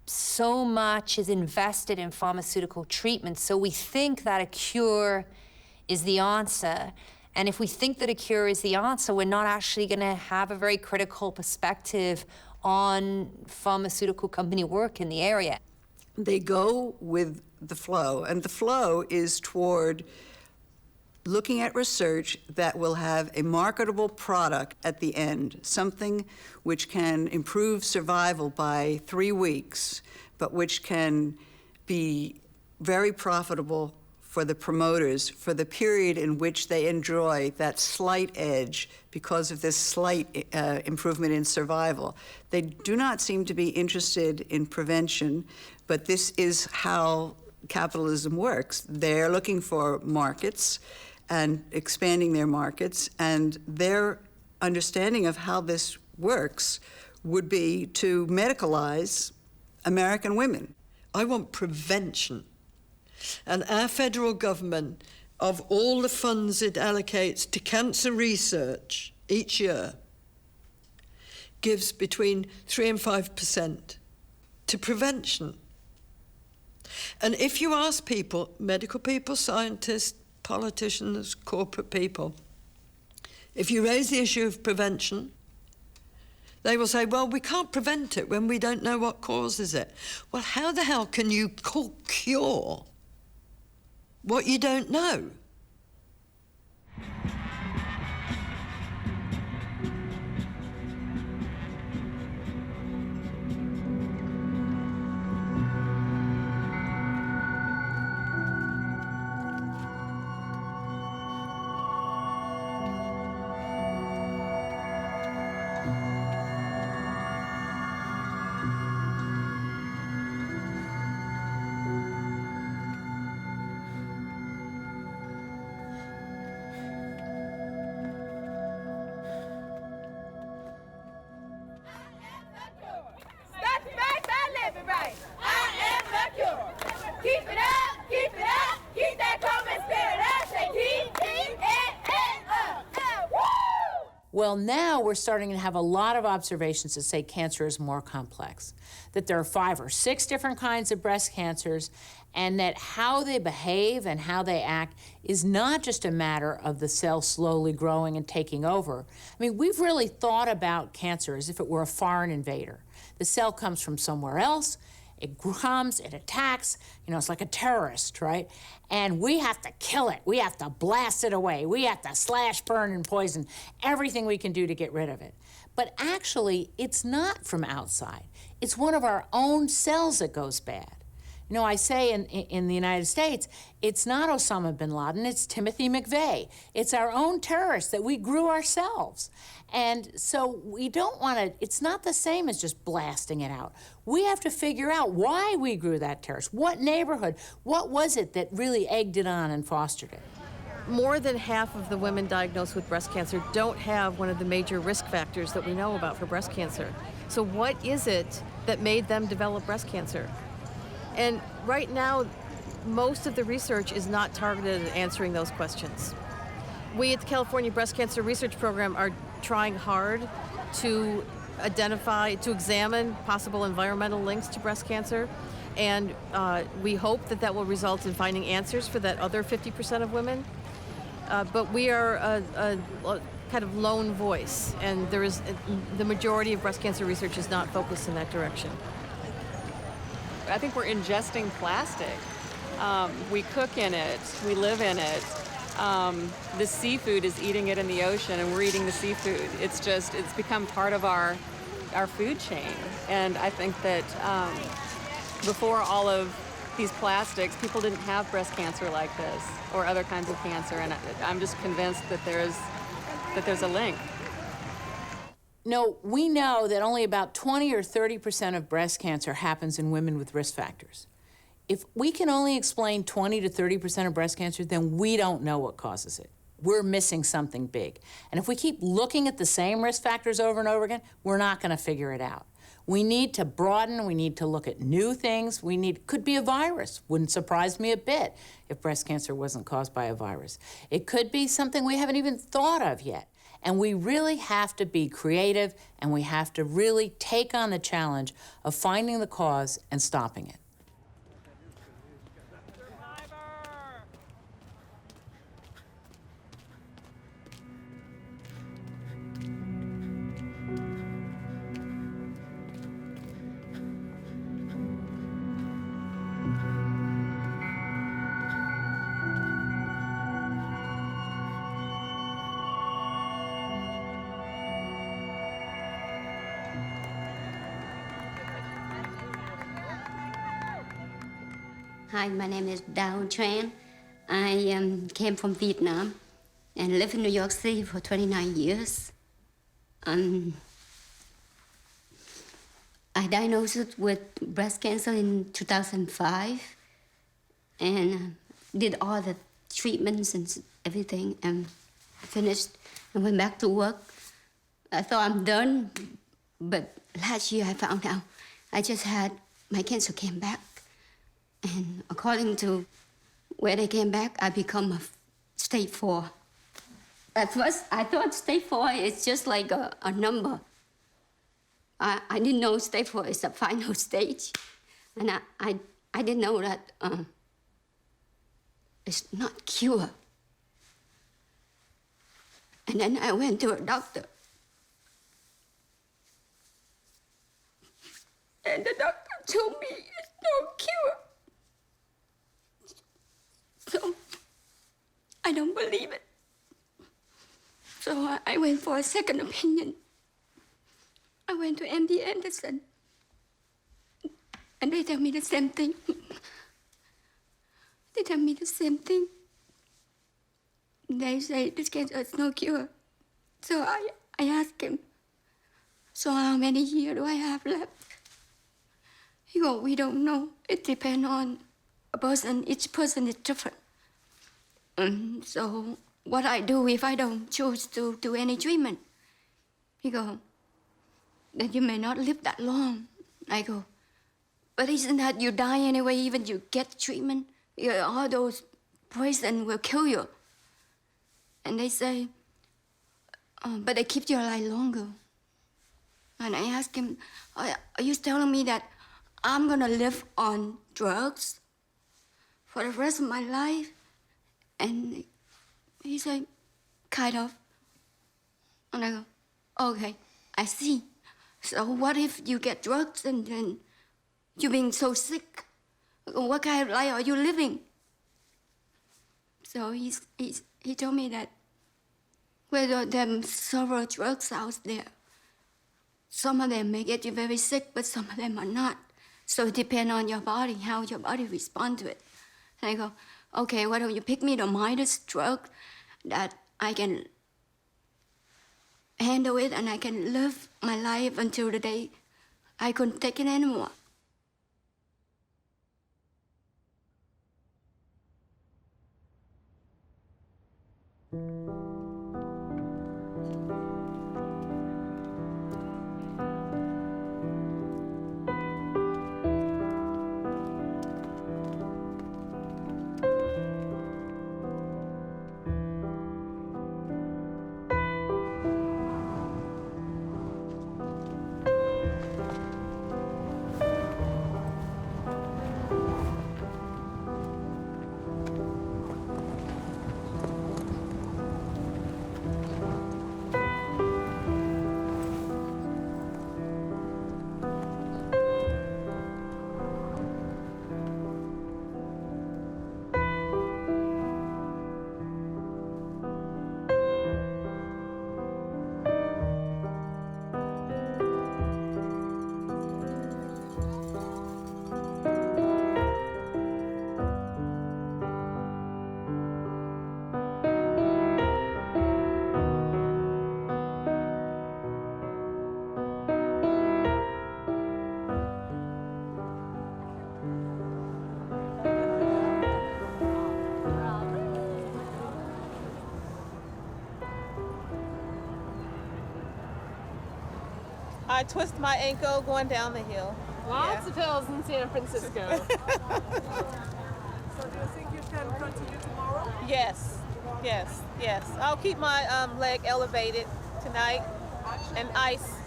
Speaker 14: so much is invested in pharmaceutical treatment. So we think that a cure is the answer. And if we think that a cure is the answer, we're not actually going to have a very critical perspective on pharmaceutical company work in the area.
Speaker 16: They go with the flow, and the flow is toward looking at research that will have a marketable product at the end, something which can improve survival by 3 weeks, but which can be very profitable for the promoters for the period in which they enjoy that slight edge because of this slight improvement in survival. They do not seem to be interested in prevention, but this is how capitalism works. They're looking for markets and expanding their markets, and their understanding of how this works would be to medicalize American women.
Speaker 7: I want prevention. And our federal government, of all the funds it allocates to cancer research each year, gives between 3 and 5% to prevention. And if you ask people, medical people, scientists, politicians, corporate people, if you raise the issue of prevention, they will say, well, we can't prevent it when we don't know what causes it. Well, how the hell can you cure what you don't know?
Speaker 28: Well, now we're starting to have a lot of observations that say cancer is more complex, that there are 5 or 6 different kinds of breast cancers, and that how they behave and how they act is not just a matter of the cell slowly growing and taking over. I mean, we've really thought about cancer as if it were a foreign invader. The cell comes from somewhere else, it comes, it attacks, it's like a terrorist, right? And we have to kill it. We have to blast it away. We have to slash, burn, and poison everything we can do to get rid of it. But actually, it's not from outside. It's one of our own cells that goes bad. I say in the United States, it's not Osama bin Laden, it's Timothy McVeigh. It's our own terrorists that we grew ourselves. And so we don't want to, it's not the same as just blasting it out. We have to figure out why we grew that terrorist. What neighborhood, what was it that really egged it on and fostered it?
Speaker 9: More than half of the women diagnosed with breast cancer don't have one of the major risk factors that we know about for breast cancer. So what is it that made them develop breast cancer? And right now, most of the research is not targeted at answering those questions. We at the California Breast Cancer Research Program are trying hard to examine possible environmental links to breast cancer. And we hope that will result in finding answers for that other 50% of women. But we are a kind of lone voice, and the majority of breast cancer research is not focused in that direction.
Speaker 10: I think we're ingesting plastic. We cook in it, we live in it. The seafood is eating it in the ocean, and we're eating the seafood. It's become part of our food chain. And I think that before all of these plastics, people didn't have breast cancer like this, or other kinds of cancer, and I'm just convinced that there's a link.
Speaker 28: No, we know that only about 20 or 30% of breast cancer happens in women with risk factors. If we can only explain 20 to 30% of breast cancer, then we don't know what causes it. We're missing something big. And if we keep looking at the same risk factors over and over again, we're not going to figure it out. We need to broaden, we need to look at new things. Could be a virus. Wouldn't surprise me a bit if breast cancer wasn't caused by a virus. It could be something we haven't even thought of yet. And we really have to be creative, and we have to really take on the challenge of finding the cause and stopping it.
Speaker 2: Hi, my name is Dao Tran. I came from Vietnam and lived in New York City for 29 years. I diagnosed with breast cancer in 2005 and did all the treatments and everything and finished and went back to work. I thought I'm done, but last year I found out my cancer came back. And according to where they came back, I become a stage 4. At first, I thought stage 4 is just like a number. I didn't know stage 4 is the final stage. And I didn't know that it's not cured. And then I went to a doctor. And the doctor told me it's no cure. So I don't believe it. So I went for a second opinion. I went to MD Anderson. And they tell me the same thing. They tell me the same thing. They say this cancer is no cure. So I asked him, so how many years do I have left? He goes, we don't know. It depends on a person. Each person is different. So what I do if I don't choose to do any treatment? He goes, then you may not live that long. I go, but isn't that you die anyway, even you get treatment? All those poison will kill you. And they say, but they keep your life longer. And I asked him, are you telling me that I'm gonna live on drugs for the rest of my life? And he said, kind of. And I go, okay, I see. So what if you get drugs and then you're being so sick? What kind of life are you living? So he told me that whether there are several drugs out there, some of them may get you very sick, but some of them are not. So it depends on your body, how your body responds to it. And I go, okay, why don't you pick me the mildest drug that I can handle it and I can live my life until the day I couldn't take it anymore.
Speaker 11: I twist my ankle going down the hill.
Speaker 12: Lots of hills in San Francisco.
Speaker 11: So do you think you can continue tomorrow? Yes, yes, yes. I'll keep my leg elevated tonight and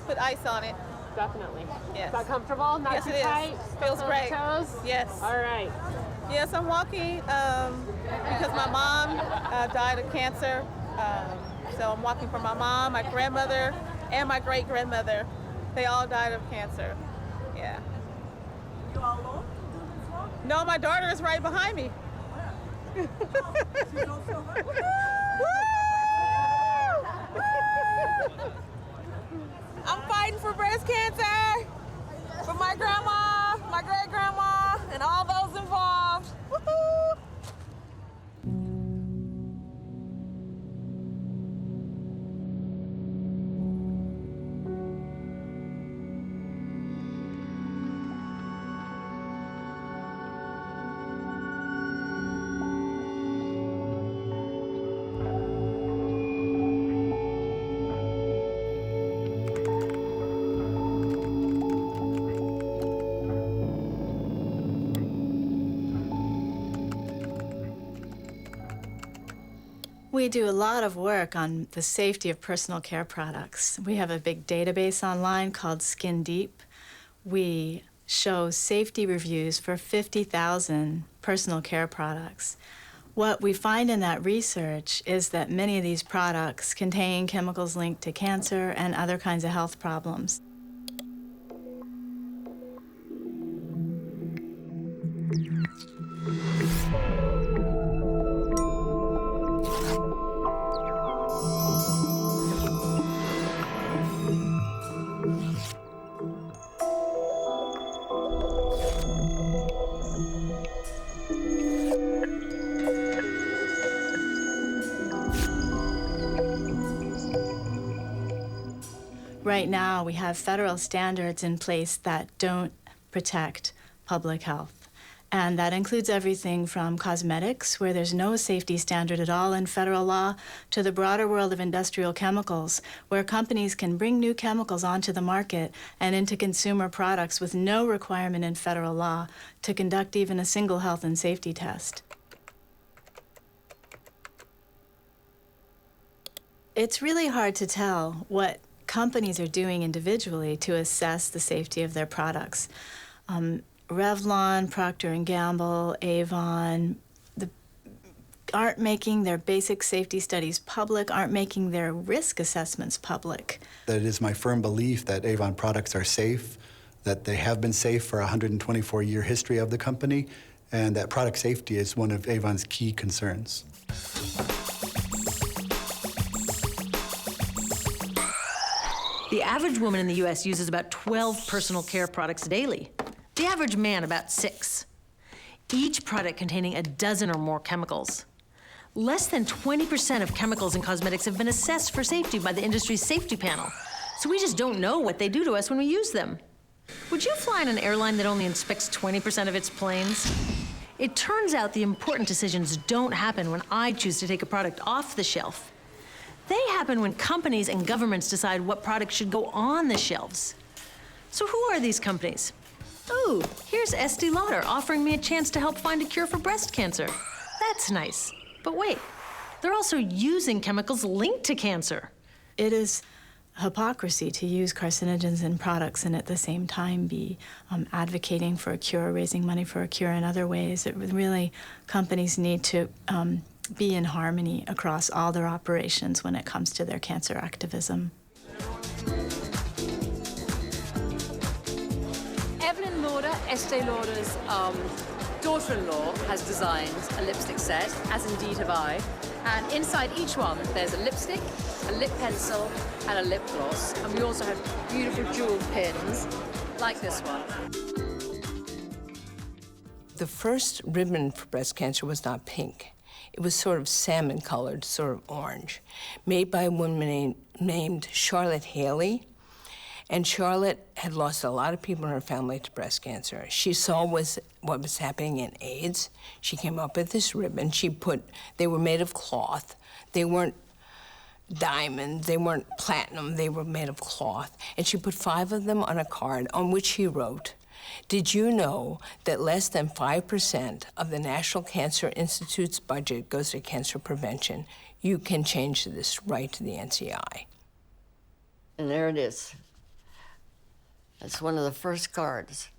Speaker 11: put ice on it.
Speaker 12: Definitely.
Speaker 11: Yes.
Speaker 12: Is that comfortable? Not
Speaker 11: yes,
Speaker 12: too
Speaker 11: it is.
Speaker 12: tight?
Speaker 11: Feels great.
Speaker 12: Toes?
Speaker 11: Yes.
Speaker 12: All right.
Speaker 11: Yes, I'm walking because my mom died of cancer. So I'm walking for my mom, my grandmother, and my great-grandmother. They all died of cancer. Yeah.
Speaker 5: You all alone?
Speaker 11: No, my daughter is right behind me. I'm fighting for breast cancer, for my grandma, my great-grandma, and all those involved.
Speaker 15: We do a lot of work on the safety of personal care products. We have a big database online called Skin Deep. We show safety reviews for 50,000 personal care products. What we find in that research is that many of these products contain chemicals linked to cancer and other kinds of health problems. Right now, we have federal standards in place that don't protect public health. And that includes everything from cosmetics, where there's no safety standard at all in federal law, to the broader world of industrial chemicals, where companies can bring new chemicals onto the market and into consumer products with no requirement in federal law to conduct even a single health and safety test. It's really hard to tell what companies are doing individually to assess the safety of their products. Revlon, Procter & Gamble, Avon, aren't making their basic safety studies public, aren't making their risk assessments public.
Speaker 17: It is my firm belief that Avon products are safe, that they have been safe for a 124-year history of the company, and that product safety is one of Avon's key concerns.
Speaker 18: The average woman in the U.S. uses about 12 personal care products daily. The average man, about 6. Each product containing a dozen or more chemicals. Less than 20% of chemicals in cosmetics have been assessed for safety by the industry's safety panel. So we just don't know what they do to us when we use them. Would you fly on an airline that only inspects 20% of its planes? It turns out the important decisions don't happen when I choose to take a product off the shelf. They happen when companies and governments decide what products should go on the shelves. So who are these companies? Oh, here's Estee Lauder offering me a chance to help find a cure for breast cancer. That's nice. But wait, they're also using chemicals linked to cancer.
Speaker 15: It is hypocrisy to use carcinogens in products and at the same time be advocating for a cure, raising money for a cure in other ways. Companies need to be in harmony across all their operations when it comes to their cancer activism.
Speaker 19: Evelyn Lauder, Estee Lauder's daughter-in-law, has designed a lipstick set, as indeed have I. And inside each one, there's a lipstick, a lip pencil, and a lip gloss. And we also have beautiful jeweled pins, like this one.
Speaker 24: The first ribbon for breast cancer was not pink. It was sort of salmon-colored, sort of orange, made by a woman named Charlotte Haley. And Charlotte had lost a lot of people in her family to breast cancer. She saw what was happening in AIDS. She came up with this ribbon. They were made of cloth. They weren't diamond, they weren't platinum, they were made of cloth. And she put 5 of them on a card on which she wrote, "Did you know that less than 5% of the National Cancer Institute's budget goes to cancer prevention? You can change this. Right to the NCI."
Speaker 25: And there it is. It's one of the first cards.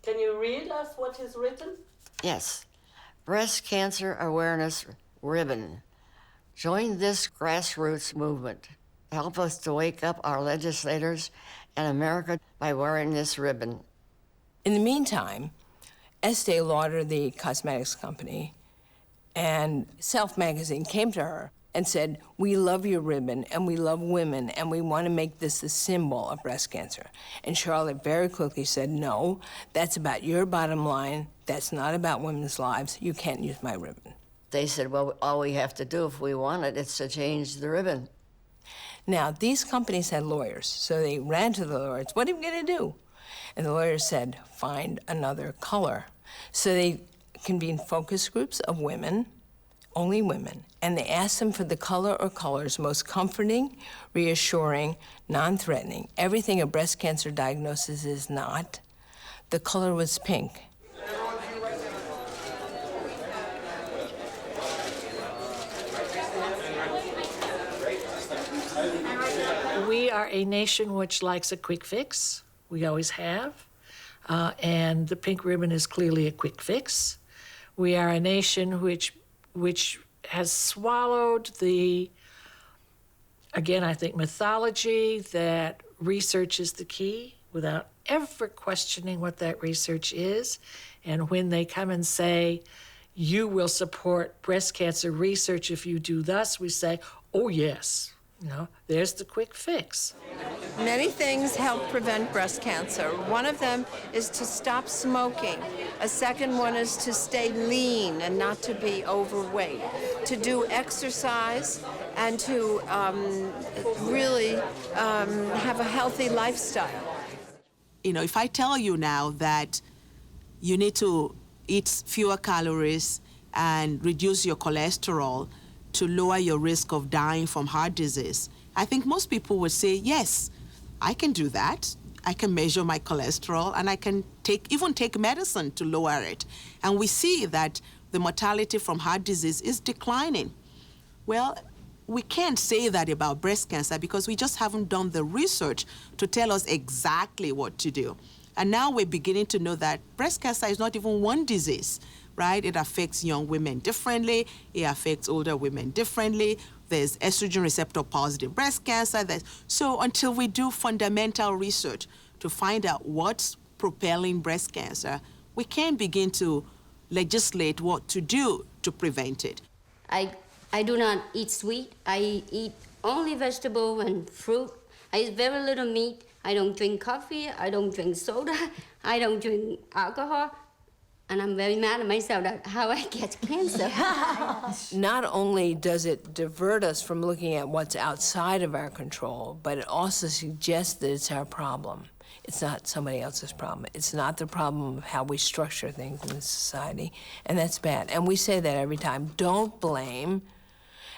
Speaker 26: Can you read us what is written?
Speaker 25: Yes. Breast Cancer Awareness Ribbon. Join this grassroots movement. Help us to wake up our legislators and America by wearing this ribbon.
Speaker 24: In the meantime, Estee Lauder, the cosmetics company, and Self magazine came to her and said, "We love your ribbon, and we love women, and we want to make this the symbol of breast cancer." And Charlotte very quickly said, "No, that's about your bottom line. That's not about women's lives. You can't use my ribbon."
Speaker 25: They said, well, all we have to do if we want it is to change the ribbon.
Speaker 24: Now, these companies had lawyers, so they ran to the lawyers. "What are we going to do?" And the lawyers said, "Find another color." So they convened focus groups of women, only women, and they asked them for the color or colors most comforting, reassuring, non-threatening, everything a breast cancer diagnosis is not. The color was pink.
Speaker 1: We are a nation which likes a quick fix. We always have. And the pink ribbon is clearly a quick fix. We are a nation which has swallowed the, again, I think, mythology that research is the key without ever questioning what that research is. And when they come and say, you will support breast cancer research if you do thus, we say, oh, yes. There's the quick fix.
Speaker 24: Many things help prevent breast cancer. One of them is to stop smoking. A second one is to stay lean and not to be overweight, to do exercise, and to really have a healthy lifestyle.
Speaker 3: If I tell you now that you need to eat fewer calories and reduce your cholesterol to lower your risk of dying from heart disease, I think most people would say, yes, I can do that. I can measure my cholesterol, and I can even take medicine to lower it. And we see that the mortality from heart disease is declining. Well, we can't say that about breast cancer because we just haven't done the research to tell us exactly what to do. And now we're beginning to know that breast cancer is not even one disease, right? It affects young women differently. It affects older women differently. There's estrogen receptor positive breast cancer. So until we do fundamental research to find out what's propelling breast cancer, we can't begin to legislate what to do to prevent it.
Speaker 4: I do not eat sweet. I eat only vegetable and fruit. I eat very little meat. I don't drink coffee. I don't drink soda. I don't drink alcohol. And I'm very mad at myself at how I get cancer.
Speaker 24: Not only does it divert us from looking at what's outside of our control, but it also suggests that it's our problem. It's not somebody else's problem. It's not the problem of how we structure things in this society, and that's bad. And we say that every time. Don't blame,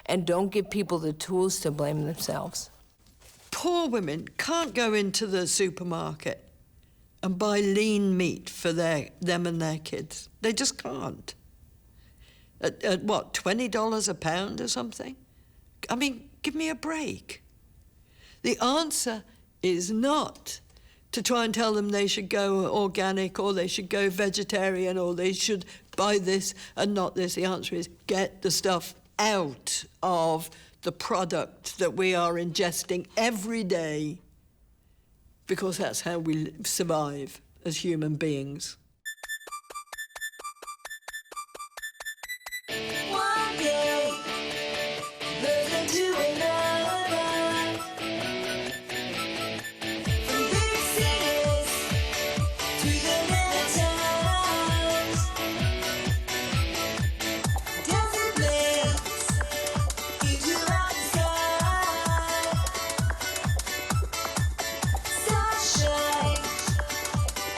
Speaker 24: and don't give people the tools to blame themselves.
Speaker 7: Poor women can't go into the supermarket and buy lean meat for them and their kids. They just can't. At what, $20 a pound or something? I mean, give me a break. The answer is not to try and tell them they should go organic or they should go vegetarian or they should buy this and not this. The answer is get the stuff out of the product that we are ingesting every day, because that's how we survive as human beings.
Speaker 21: One day, there's into another. From big cities to the little towns, desert lakes, into outside, sunshine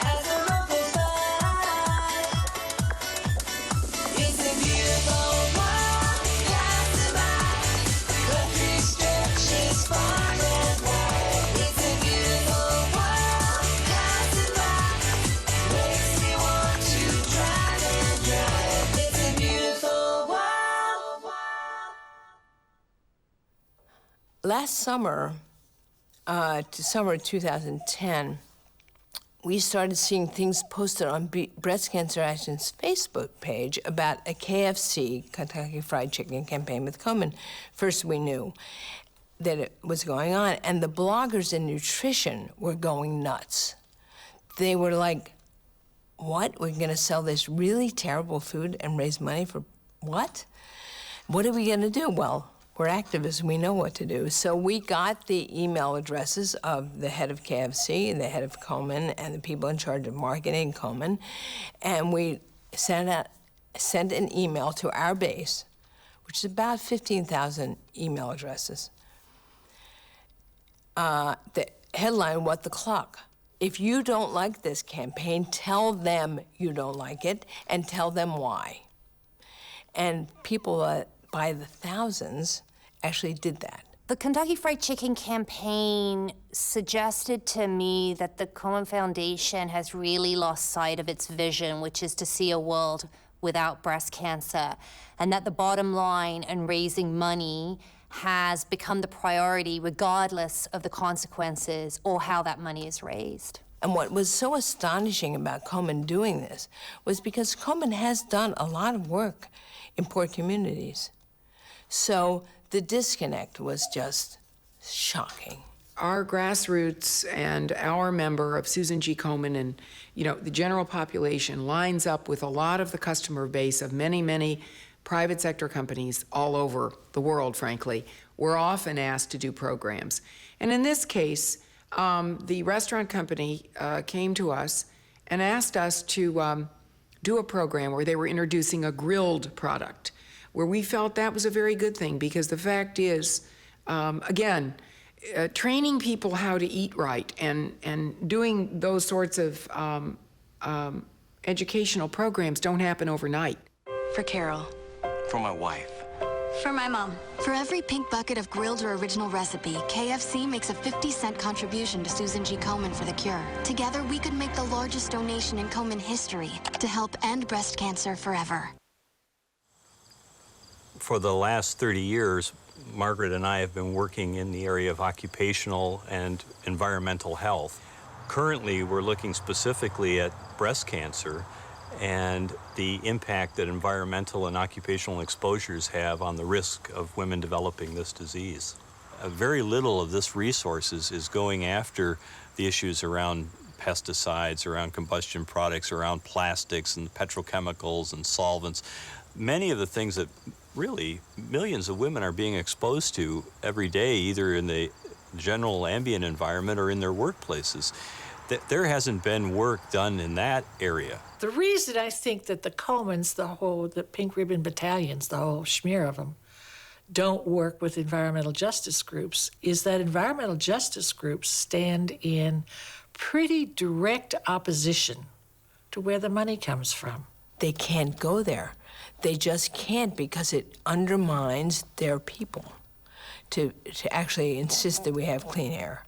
Speaker 21: as the road goes by. It's a beautiful world, passing by. Country stretches far and wide. It's a beautiful world, passing by. Makes me want to drive and drive. It's a beautiful world.
Speaker 24: Last summer, summer 2010, we started seeing things posted on Breast Cancer Action's Facebook page about a KFC, Kentucky Fried Chicken campaign with Komen. First, we knew that it was going on, and the bloggers in nutrition were going nuts. They were like, what? We're gonna sell this really terrible food and raise money for what? What are we gonna do? Well, we're activists, we know what to do. So we got the email addresses of the head of KFC and the head of Komen and the people in charge of marketing Komen, and we sent an email to our base, which is about 15,000 email addresses. The headline, "What the Clock?" If you don't like this campaign, tell them you don't like it and tell them why. And people by the thousands actually did that.
Speaker 14: The Kentucky Fried Chicken campaign suggested to me that the Komen Foundation has really lost sight of its vision, which is to see a world without breast cancer, and that the bottom line in raising money has become the priority regardless of the consequences or how that money is raised.
Speaker 24: And what was so astonishing about Komen doing this was because Komen has done a lot of work in poor communities. So the disconnect was just shocking.
Speaker 6: Our grassroots and our member of Susan G. Komen and, the general population lines up with a lot of the customer base of many, many private sector companies all over the world, frankly. We're often asked to do programs. And in this case, the restaurant company came to us and asked us to do a program where they were introducing a grilled product, where we felt that was a very good thing, because the fact is, again, training people how to eat right and doing those sorts of educational programs don't happen overnight.
Speaker 8: For Carol.
Speaker 13: For my wife.
Speaker 8: For my mom. For every pink bucket of grilled or original recipe, KFC makes a 50-cent contribution to Susan G. Komen for the cure. Together, we could make the largest donation in Komen history to help end breast cancer forever.
Speaker 13: For the last 30 years, Margaret and I have been working in the area of occupational and environmental health. Currently, we're looking specifically at breast cancer and the impact that environmental and occupational exposures have on the risk of women developing this disease. Very little of this resources is going after the issues around pesticides, around combustion products, around plastics and petrochemicals and solvents. Many of the things that really millions of women are being exposed to every day, either in the general ambient environment or in their workplaces. There hasn't been work done in that area.
Speaker 1: The reason I think that the Komens, the Pink Ribbon Battalions, the whole smear of them, don't work with environmental justice groups is that environmental justice groups stand in pretty direct opposition to where the money comes from.
Speaker 24: They can't go there. They just can't, because it undermines their people to actually insist that we have clean air.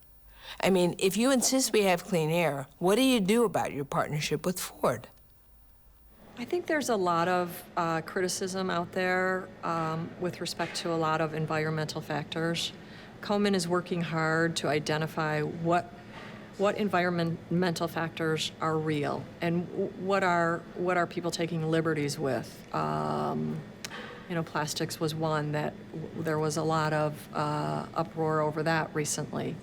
Speaker 24: I mean, if you insist we have clean air, what do you do about your partnership with Ford?
Speaker 10: I think there's a lot of criticism out there with respect to a lot of environmental factors. Komen is working hard to identify what environmental factors are real and what are people taking liberties with. Plastics was one that there was a lot of uproar over that recently.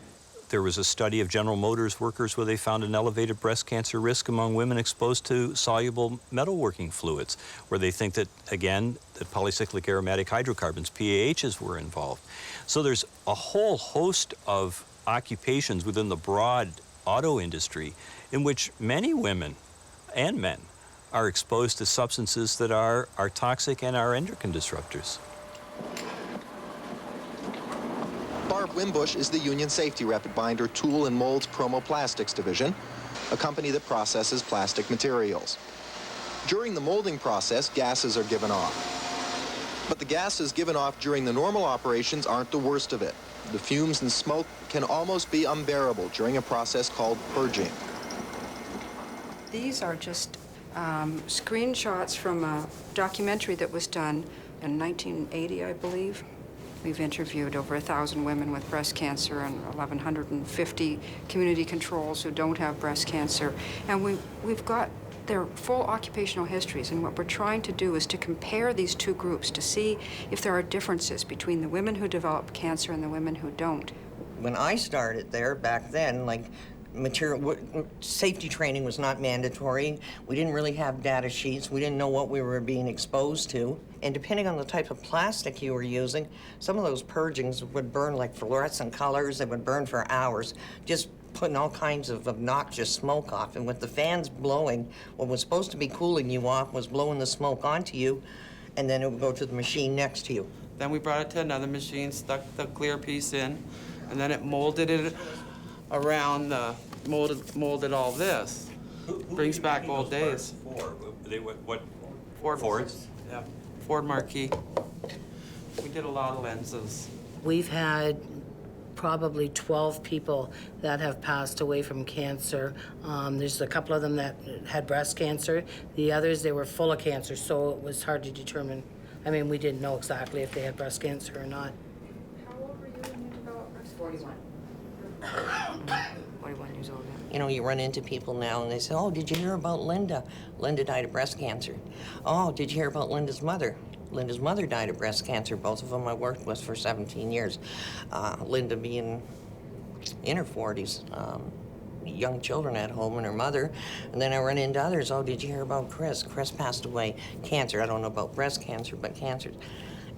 Speaker 13: There was a study of General Motors workers where they found an elevated breast cancer risk among women exposed to soluble metalworking fluids, where they think that, again, that polycyclic aromatic hydrocarbons, PAHs, were involved. So there's a whole host of occupations within the broad auto industry in which many women and men are exposed to substances that are toxic and are endocrine disruptors.
Speaker 16: Barb Wimbush is the Union Safety Rep at Binder Tool and Molds Promo Plastics Division, a company that processes plastic materials. During the molding process, gases are given off. But the gases given off during the normal operations aren't the worst of it. The fumes and smoke can almost be unbearable during a process called purging.
Speaker 20: These are just screenshots from a documentary that was done in 1980, I believe. We've interviewed over 1,000 women with breast cancer and 1,150 community controls who don't have breast cancer. And we've got their full occupational histories. And what we're trying to do is to compare these two groups to see if there are differences between the women who develop cancer and the women who don't.
Speaker 22: When I started there back then, safety training was not mandatory. We didn't really have data sheets. We didn't know what we were being exposed to. And depending on the type of plastic you were using, some of those purgings would burn like fluorescent colors. They would burn for hours, just putting all kinds of obnoxious smoke off. And with the fans blowing, what was supposed to be cooling you off was blowing the smoke onto you, and then it would go to the machine next to you.
Speaker 23: Then we brought it to another machine, stuck the clear piece in, and then it molded it around, molded all this. Brings back old days.
Speaker 13: Fords?
Speaker 23: Yeah, Ford Marquis. We did a lot of lenses.
Speaker 27: We've had probably 12 people that have passed away from cancer. There's a couple of them that had breast cancer. The others, they were full of cancer, so it was hard to determine. I mean, we didn't know exactly if they had breast cancer or not.
Speaker 2: 41. 41 years old now.
Speaker 22: You know, you run into people now and they say, oh, did you hear about Linda? Linda died of breast cancer. Oh, did you hear about Linda's mother? Linda's mother died of breast cancer. Both of them I worked with for 17 years. Linda being in her 40s, young children at home and her mother. And then I run into others. Oh, did you hear about Chris? Chris passed away, cancer. I don't know about breast cancer, but cancer.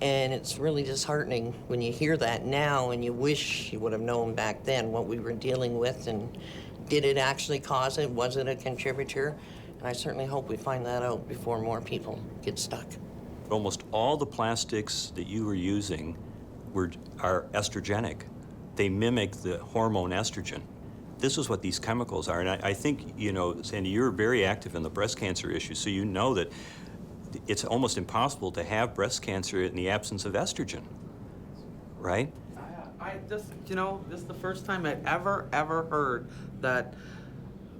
Speaker 22: And it's really disheartening when you hear that now and you wish you would have known back then what we were dealing with and did it actually cause it? Was it a contributor? And I certainly hope we find that out before more people get stuck.
Speaker 13: Almost all the plastics that you were using are estrogenic. They mimic the hormone estrogen. This is what these chemicals are. And I think, you know, Sandy, you're very active in the breast cancer issue, so you know that it's almost impossible to have breast cancer in the absence of estrogen, right?
Speaker 23: I just, you know, this is the first time I've ever heard that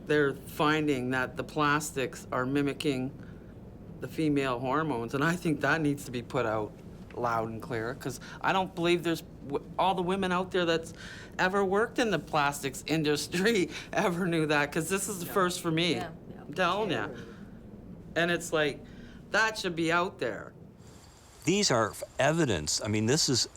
Speaker 23: they're finding that the plastics are mimicking the female hormones, and I think that needs to be put out loud and clear, because I don't believe there's all the women out there that's ever worked in the plastics industry ever knew that, because this is the first for me. I'm telling you. And it's like, that should be out there.
Speaker 13: These are evidence. I mean, this is,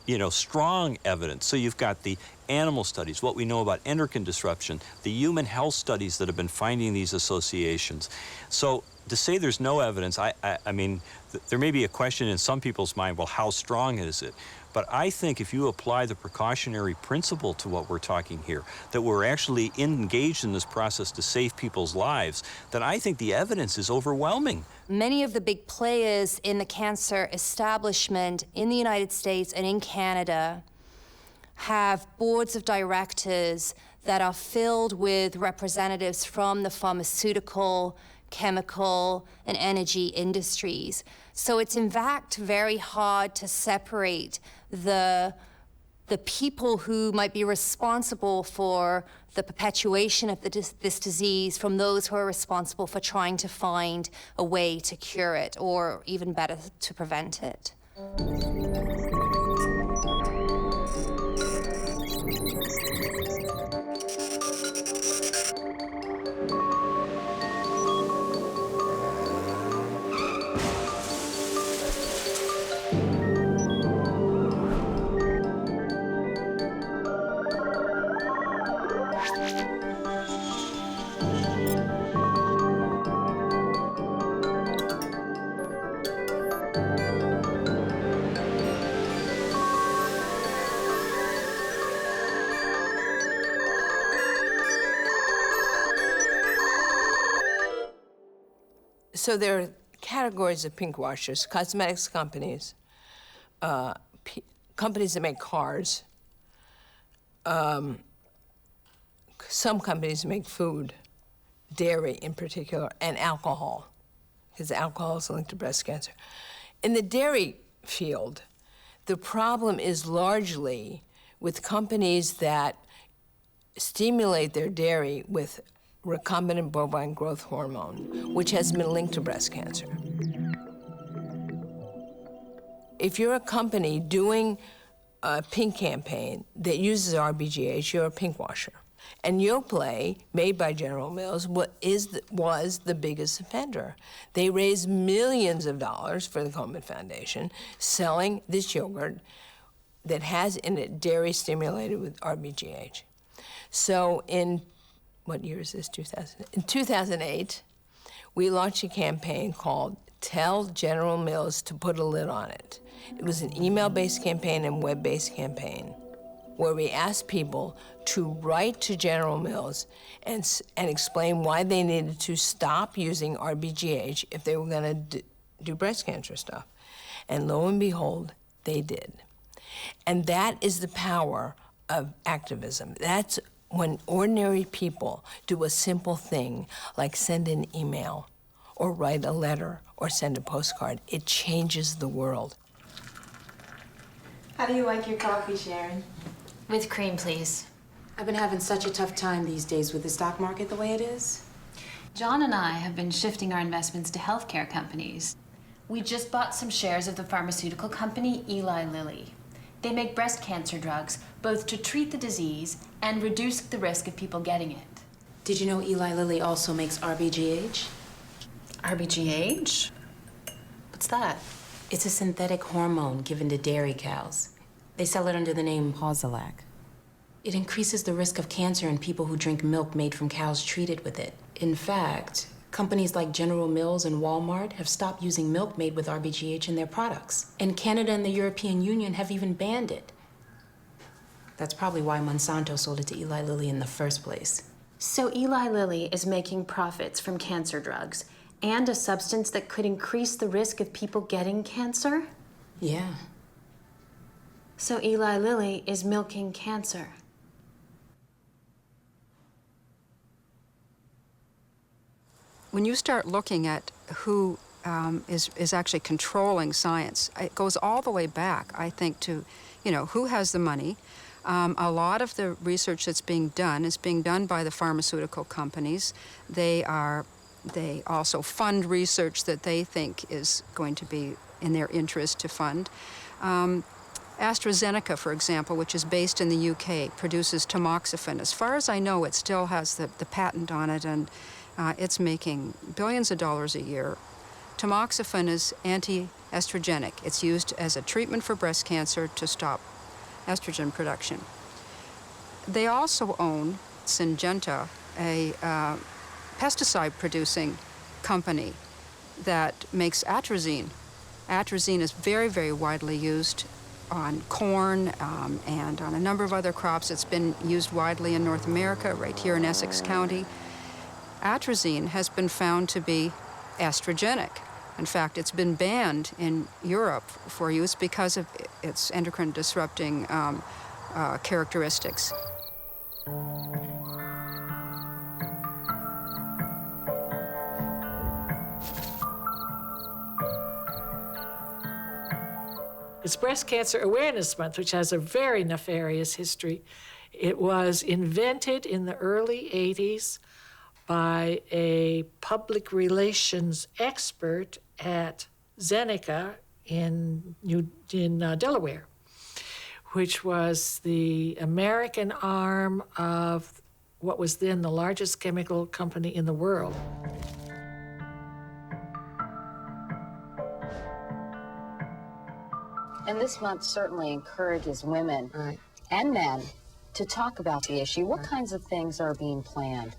Speaker 13: you know, strong evidence. So you've got the animal studies, what we know about endocrine disruption, the human health studies that have been finding these associations. So to say there's no evidence, I mean, there may be a question in some people's mind, well, how strong is it? But I think if you apply the precautionary principle to what we're talking here, that we're actually engaged in this process to save people's lives, then I think the evidence is overwhelming.
Speaker 14: Many of the big players in the cancer establishment in the United States and in Canada have boards of directors that are filled with representatives from the pharmaceutical, chemical, and energy industries. So it's in fact very hard to separate the people who might be responsible for the perpetuation of this disease from those who are responsible for trying to find a way to cure it, or even better, to prevent it.
Speaker 24: So there are categories of pinkwashers: cosmetics companies, companies that make cars, some companies make food, dairy in particular, and alcohol, because alcohol is linked to breast cancer. In the dairy field, the problem is largely with companies that stimulate their dairy with recombinant bovine growth hormone, which has been linked to breast cancer. If you're a company doing a pink campaign that uses RBGH, you're a pinkwasher. And Yoplait, made by General Mills, was the biggest offender. They raised millions of dollars for the Komen Foundation selling this yogurt that has in it dairy stimulated with RBGH. So in, what year is this, 2000? In 2008, we launched a campaign called Tell General Mills to Put a Lid on It. It was an email-based campaign and web-based campaign where we asked people to write to General Mills and explain why they needed to stop using RBGH if they were going to do breast cancer stuff. And lo and behold, they did. And that is the power of activism. That's when ordinary people do a simple thing like send an email or write a letter or send a postcard. It changes the world.
Speaker 5: How do you like your coffee, Sharon?
Speaker 9: With cream, please.
Speaker 5: I've been having such a tough time these days with the stock market the way it is.
Speaker 9: John and I have been shifting our investments to healthcare companies. We just bought some shares of the pharmaceutical company Eli Lilly. They make breast cancer drugs both to treat the disease and reduce the risk of people getting it.
Speaker 5: Did you know Eli Lilly also makes RBGH?
Speaker 9: RBGH? What's that?
Speaker 5: It's a synthetic hormone given to dairy cows. They sell it under the name Posilac. It increases the risk of cancer in people who drink milk made from cows treated with it. In fact, companies like General Mills and Walmart have stopped using milk made with RBGH in their products. And Canada and the European Union have even banned it. That's probably why Monsanto sold it to Eli Lilly in the first place.
Speaker 9: So Eli Lilly is making profits from cancer drugs and a substance that could increase the risk of people getting cancer?
Speaker 5: Yeah.
Speaker 9: So Eli Lilly is milking cancer.
Speaker 20: When you start looking at who is actually controlling science, it goes all the way back, I think, to, who has the money. A lot of the research that's being done is being done by the pharmaceutical companies. They also fund research that they think is going to be in their interest to fund. AstraZeneca, for example, which is based in the UK, produces tamoxifen. As far as I know, it still has the patent on it, and it's making billions of dollars a year. Tamoxifen is anti-estrogenic. It's used as a treatment for breast cancer to stop estrogen production. They also own Syngenta, a pesticide-producing company that makes atrazine. Atrazine is very, very widely used on corn and on a number of other crops. It's been used widely in North America, right here in Essex County. Atrazine has been found to be estrogenic. In fact, it's been banned in Europe for use because of its endocrine disrupting characteristics.
Speaker 1: It's Breast Cancer Awareness Month, which has a very nefarious history. It was invented in the early 80s by a public relations expert at Zeneca in Delaware, which was the American arm of what was then the largest chemical company in the world.
Speaker 2: And this month certainly encourages women and men to talk about the issue. What kinds of things are being planned?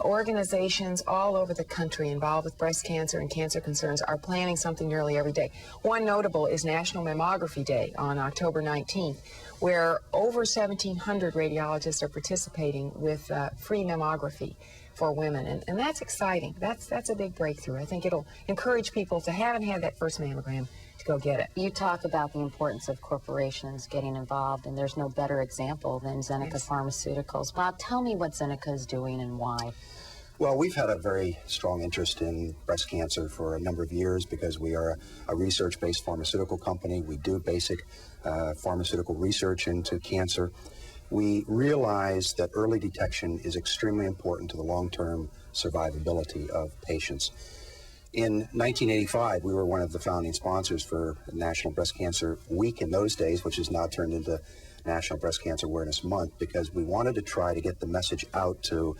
Speaker 11: Organizations all over the country involved with breast cancer and cancer concerns are planning something nearly every day. One notable is National Mammography Day on October 19th, where over 1,700 radiologists are participating with free mammography for women, and that's exciting. That's a big breakthrough. I think it'll encourage people if they haven't had that first mammogram to go get it.
Speaker 2: You talk about the importance of corporations getting involved, and there's no better example than Zeneca Pharmaceuticals. Bob, tell me what Zeneca is doing and why.
Speaker 12: Well, we've had a very strong interest in breast cancer for a number of years because we are a research-based pharmaceutical company. We do basic pharmaceutical research into cancer. We realize that early detection is extremely important to the long-term survivability of patients. In 1985, we were one of the founding sponsors for National Breast Cancer Week in those days, which has now turned into National Breast Cancer Awareness Month, because we wanted to try to get the message out to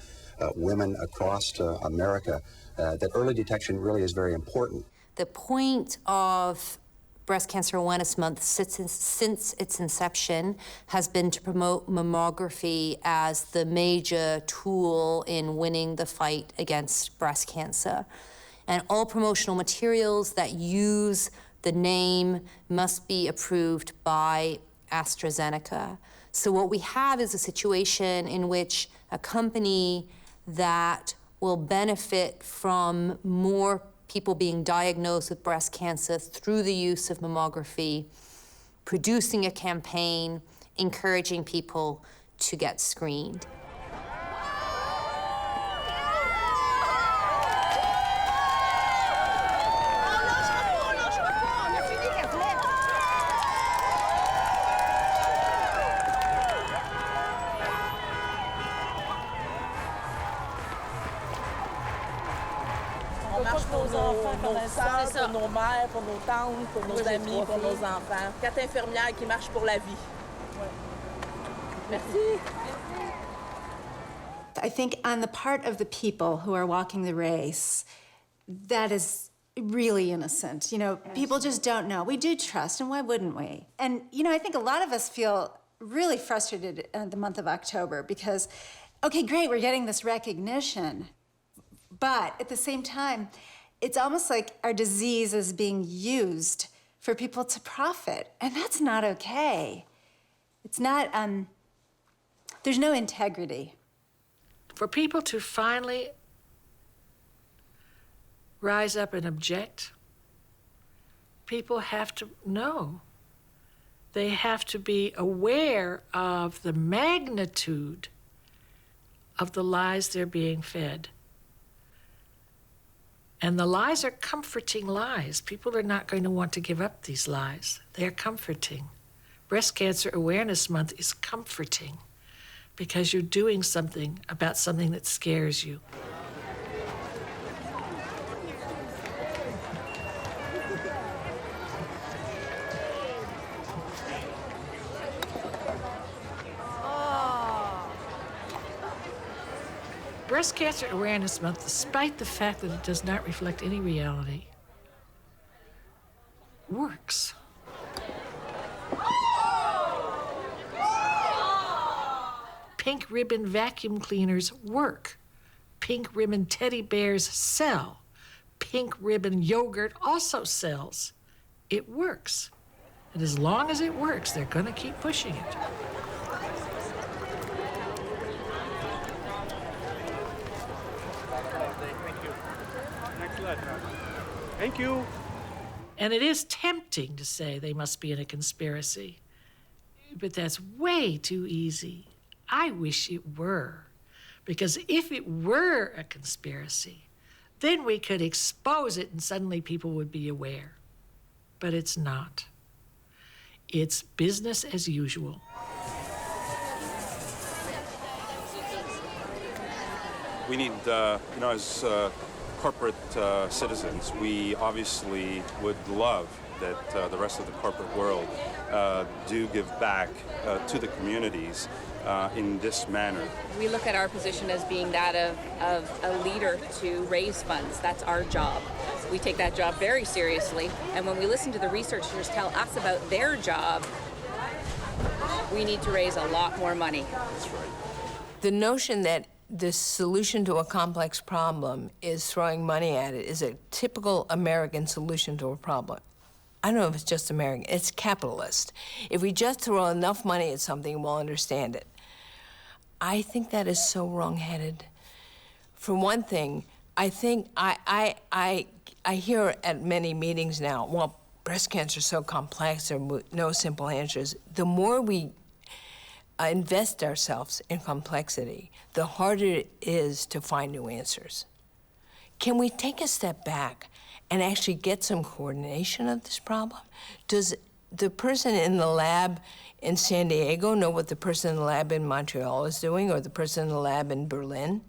Speaker 12: women across America that early detection really is very important.
Speaker 14: The point of Breast Cancer Awareness Month since its inception has been to promote mammography as the major tool in winning the fight against breast cancer. And all promotional materials that use the name must be approved by AstraZeneca. So what we have is a situation in which a company that will benefit from more people being diagnosed with breast cancer through the use of mammography, producing a campaign, encouraging people to get screened.
Speaker 15: On marche pour nos sœurs, pour nos mères, pour nos tantes, pour nos amis, pour nos enfants. 4 infirmières qui marchent pour la vie.
Speaker 3: I think on the part of the people who are walking the race, that is really innocent. You know, people just don't know. We do trust, and why wouldn't we? And, you know, I think a lot of us feel really frustrated in the month of October because, okay, great, we're getting this recognition. But at the same time, it's almost like our disease is being used for people to profit, and that's not okay. It's not, there's no integrity.
Speaker 1: For people to finally rise up and object, people have to know. They have to be aware of the magnitude of the lies they're being fed. And the lies are comforting lies. People are not going to want to give up these lies. They are comforting. Breast Cancer Awareness Month is comforting because you're doing something about something that scares you. Breast Cancer Awareness Month, despite the fact that it does not reflect any reality, works. Pink ribbon vacuum cleaners work. Pink ribbon teddy bears sell. Pink ribbon yogurt also sells. It works. And as long as it works, they're going to keep pushing it.
Speaker 4: Thank you.
Speaker 1: And it is tempting to say they must be in a conspiracy, but that's way too easy. I wish it were, because if it were a conspiracy, then we could expose it and suddenly people would be aware. But it's not. It's business as usual.
Speaker 4: We need, as corporate citizens, we obviously would love that the rest of the corporate world do give back to the communities in this manner.
Speaker 17: We look at our position as being that of a leader to raise funds. That's our job. We take that job very seriously, and when we listen to the researchers tell us about their job, we need to raise a lot more money.
Speaker 4: That's right.
Speaker 24: The notion that the solution to a complex problem is throwing money at it is a typical American solution to a problem. I don't know if it's just American, it's capitalist. If we just throw enough money at something, we'll understand it. I think that is so wrong-headed. For one thing, I think I hear at many meetings now, well, breast cancer is so complex, there are no simple answers. The more we invest ourselves in complexity, the harder it is to find new answers. Can we take a step back and actually get some coordination of this problem? Does the person in the lab in San Diego know what the person in the lab in Montreal is doing, or the person in the lab in Berlin?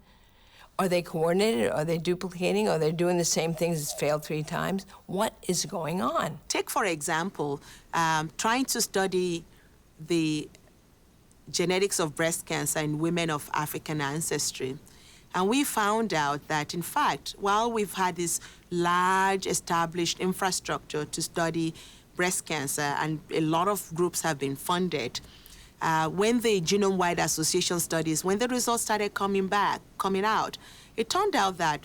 Speaker 24: Are they coordinated? Are they duplicating? Are they doing the same things that's failed 3 times? What is going on?
Speaker 18: Take, for example, trying to study the genetics of breast cancer in women of African ancestry. And we found out that, in fact, while we've had this large established infrastructure to study breast cancer, and a lot of groups have been funded, when the genome-wide association studies, when the results started coming out, it turned out that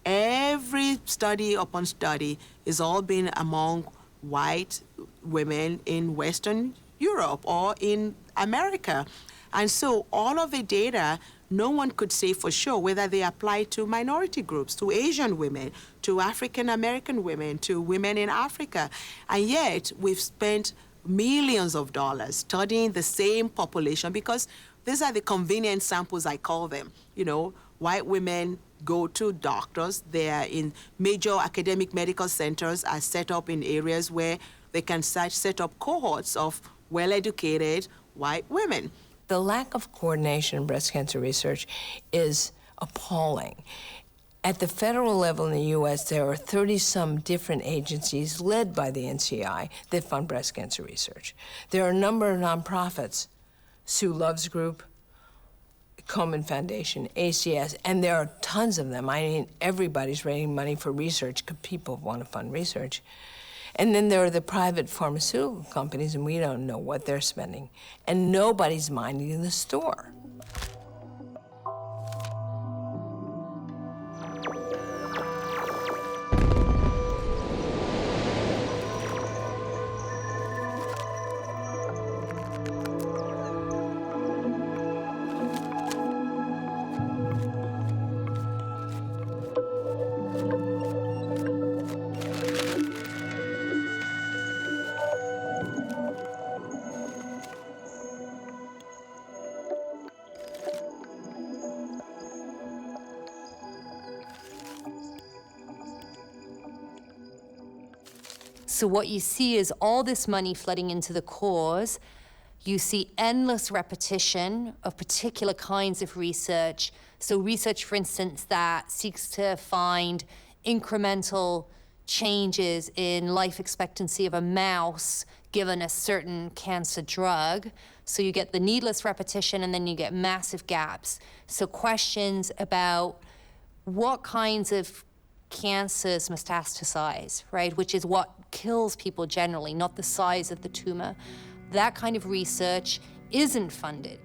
Speaker 18: every study upon study is all been among white women in Western Europe or in America. And so all of the data, no one could say for sure whether they apply to minority groups, to Asian women, to African American women, to women in Africa. And yet we've spent millions of dollars studying the same population, because these are the convenient samples, I call them. You know, white women go to doctors. They are in major academic medical centers, are set up in areas where they can set up cohorts of well-educated white women.
Speaker 24: The lack of coordination in breast cancer research is appalling. At the federal level in the U.S., there are 30-some different agencies led by the NCI that fund breast cancer research. There are a number of nonprofits Sue Love's group, Komen Foundation, ACS, and there are tons of them. I mean, everybody's raising money for research because people want to fund research. And then there are the private pharmaceutical companies, and we don't know what they're spending. And nobody's minding the store.
Speaker 14: So what you see is all this money flooding into the cause. You see endless repetition of particular kinds of research. So research, for instance, that seeks to find incremental changes in life expectancy of a mouse given a certain cancer drug. So you get the needless repetition, and then you get massive gaps. So questions about what kinds of cancers metastasize, right? Which is what kills people generally, not the size of the tumor. That kind of research isn't funded.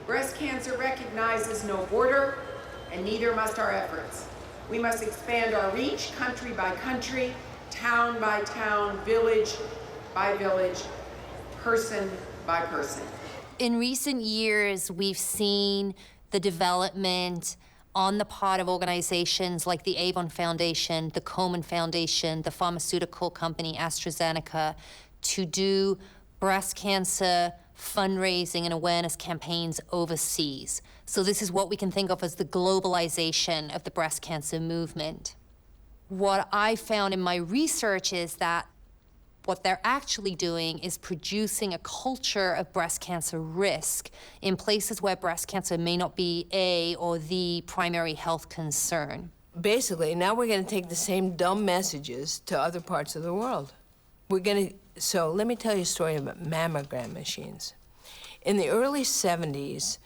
Speaker 11: Breast cancer recognizes no border, and neither must our efforts. We must expand our reach country by country, town by town, village by village, person by person.
Speaker 14: In recent years, we've seen the development on the part of organizations like the Avon Foundation, the Komen Foundation, the pharmaceutical company AstraZeneca, to do breast cancer fundraising and awareness campaigns overseas. So this is what we can think of as the globalization of the breast cancer movement. What I found in my research is that what they're actually doing is producing a culture of breast cancer risk in places where breast cancer may not be a or the primary health concern.
Speaker 24: Basically, now we're going to take the same dumb messages to other parts of the world. So let me tell you a story about mammogram machines. In the early 70s,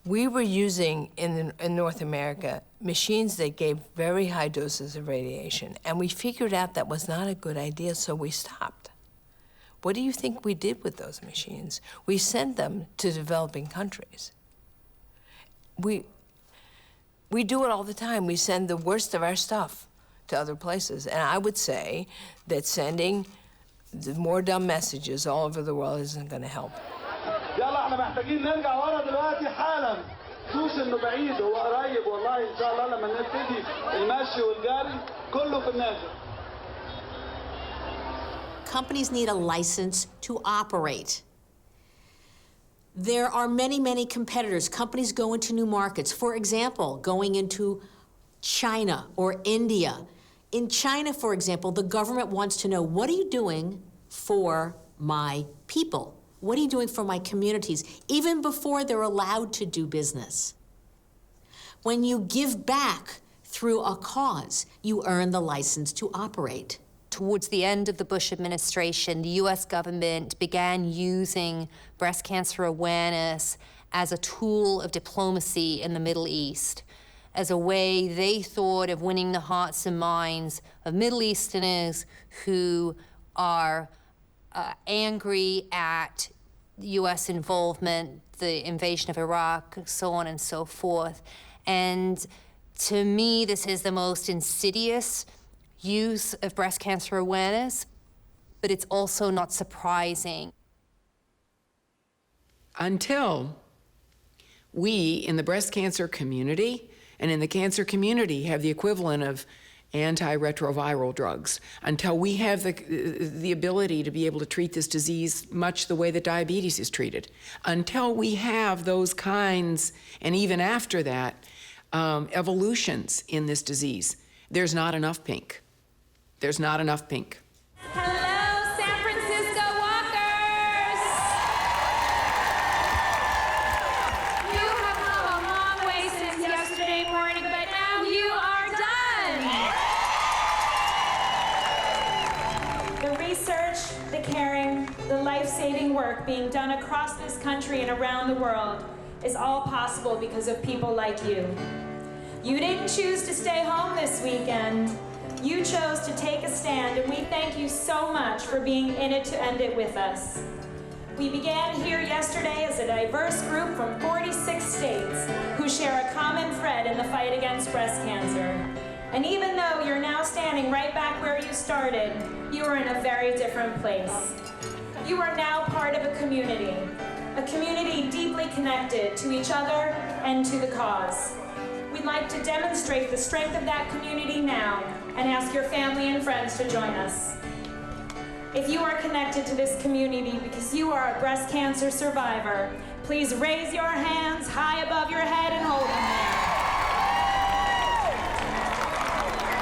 Speaker 24: we were using, in North America, machines that gave very high doses of radiation, and we figured out that was not a good idea, so we stopped. What do you think we did with those machines? We sent them to developing countries. We do it all the time. We send the worst of our stuff to other places, and I would say that sending the more dumb messages all over the world isn't going to help.
Speaker 6: يلا احنا محتاجين نرجع ورا دلوقتي حالا. شوش انه بعيد هو قريب والله ان شاء الله لما نبتدي المشي والجري كله في النازل.
Speaker 7: Companies need a license to operate. There are many, many competitors. Companies go into new markets. For example, going into China or India. In China, for example, the government wants to know, what are you doing for my people? What are you doing for my communities? Even before they're allowed to do business. When you give back through a cause, you earn the license to operate.
Speaker 14: Towards the end of the Bush administration, the US government began using breast cancer awareness as a tool of diplomacy in the Middle East, as a way they thought of winning the hearts and minds of Middle Easterners who are angry at US involvement, the invasion of Iraq, so on and so forth. And to me, this is the most insidious use of breast cancer awareness, but it's also not surprising.
Speaker 11: until we in the breast cancer community and in the cancer community have the equivalent of antiretroviral drugs, until we have the ability to be able to treat this disease much the way that diabetes is treated, until we have those kinds, and even after that, evolutions in this disease, there's not enough pink. There's not enough pink.
Speaker 8: Hello, San Francisco walkers! You have come a long way since yesterday morning, but now you are done!
Speaker 10: The research, the caring, the life-saving work being done across this country and around the world is all possible because of people like you. You didn't choose to stay home this weekend. You chose to take a stand, and we thank you so much for being in it to end it with us. We began here yesterday as a diverse group from 46 states who share a common thread in the fight against breast cancer. And even though you're now standing right back where you started, you are in a very different place. You are now part of a community deeply connected to each other and to the cause. We'd like to demonstrate the strength of that community now and ask your family and friends to join us. If you are connected to this community because you are a breast cancer survivor, please raise your hands high above your head and hold them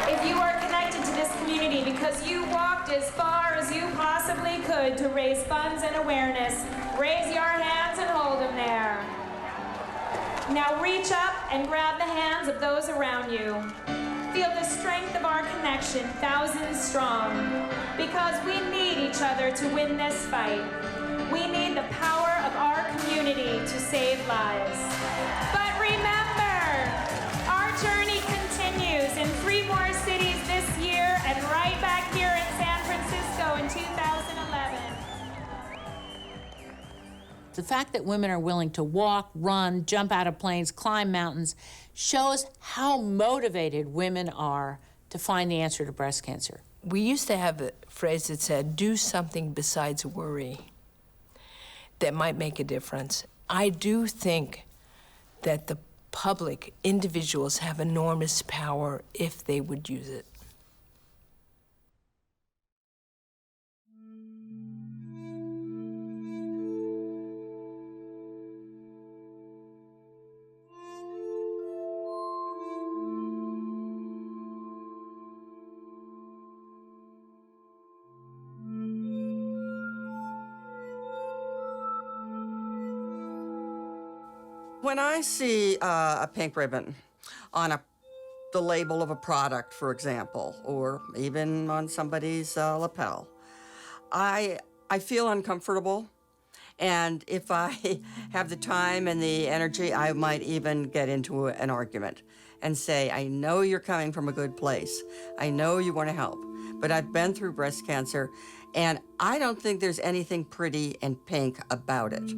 Speaker 10: there. If you are connected to this community because you walked as far as you possibly could to raise funds and awareness, raise your hands and hold them there. Now reach up and grab the hands of those around you. Feel the strength of our connection, thousands strong, because we need each other to win this fight. We need the power of our community to save lives. But remember, our journey continues in 3 more cities this year and right back here in San Francisco in 2011.
Speaker 7: The fact that women are willing to walk, run, jump out of planes, climb mountains, shows how motivated women are to find the answer to breast cancer.
Speaker 24: We used to have a phrase that said, do something besides worry that might make a difference. I do think that the public, individuals, have enormous power if they would use it.
Speaker 16: When I see a pink ribbon on the label of a product, for example, or even on somebody's lapel, I feel uncomfortable. And if I have the time and the energy, I might even get into an argument and say, I know you're coming from a good place. I know you want to help, but I've been through breast cancer, and I don't think there's anything pretty and pink about it.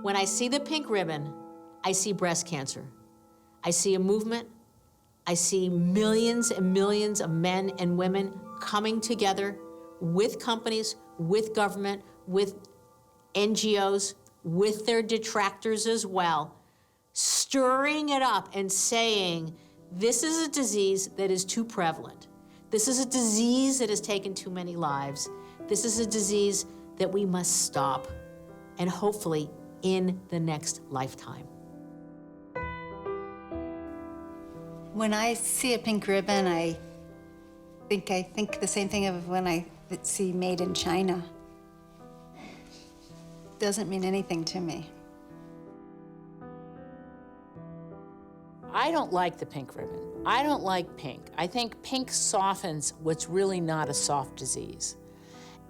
Speaker 7: When I see the pink ribbon, I see breast cancer. I see a movement. I see millions and millions of men and women coming together with companies, with government, with NGOs, with their detractors as well, stirring it up and saying, this is a disease that is too prevalent. This is a disease that has taken too many lives. This is a disease that we must stop, and hopefully in the next lifetime.
Speaker 3: When I see a pink ribbon, I think the same thing of when I see made in China. Doesn't mean anything to me.
Speaker 7: I don't like the pink ribbon. I don't like pink. I think pink softens what's really not a soft disease.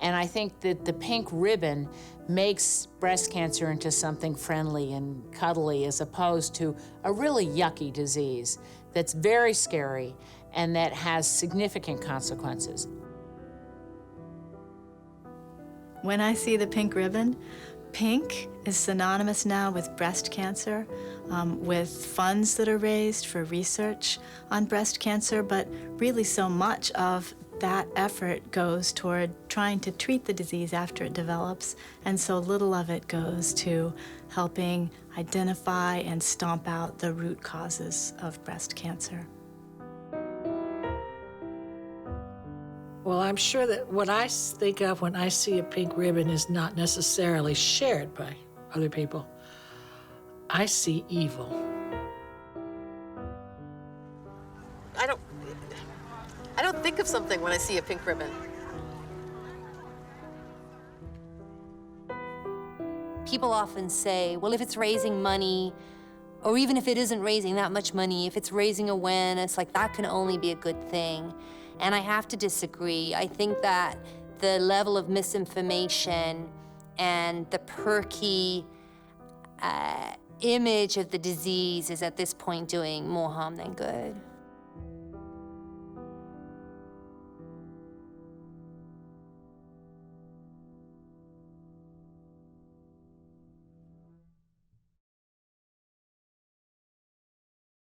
Speaker 7: And I think that the pink ribbon makes breast cancer into something friendly and cuddly as opposed to a really yucky disease that's very scary and that has significant consequences.
Speaker 19: When I see the pink ribbon, pink is synonymous now with breast cancer, with funds that are raised for research on breast cancer, but really so much of that effort goes toward trying to treat the disease after it develops, and so little of it goes to helping identify and stomp out the root causes of breast cancer.
Speaker 1: Well, I'm sure that what I think of when I see a pink ribbon is not necessarily shared by other people. I see evil.
Speaker 13: I don't think of something when I see a pink ribbon.
Speaker 14: People often say, well, if it's raising money, or even if it isn't raising that much money, if it's raising awareness, like that can only be a good thing. And I have to disagree. I think that the level of misinformation and the perky image of the disease is at this point doing more harm than good.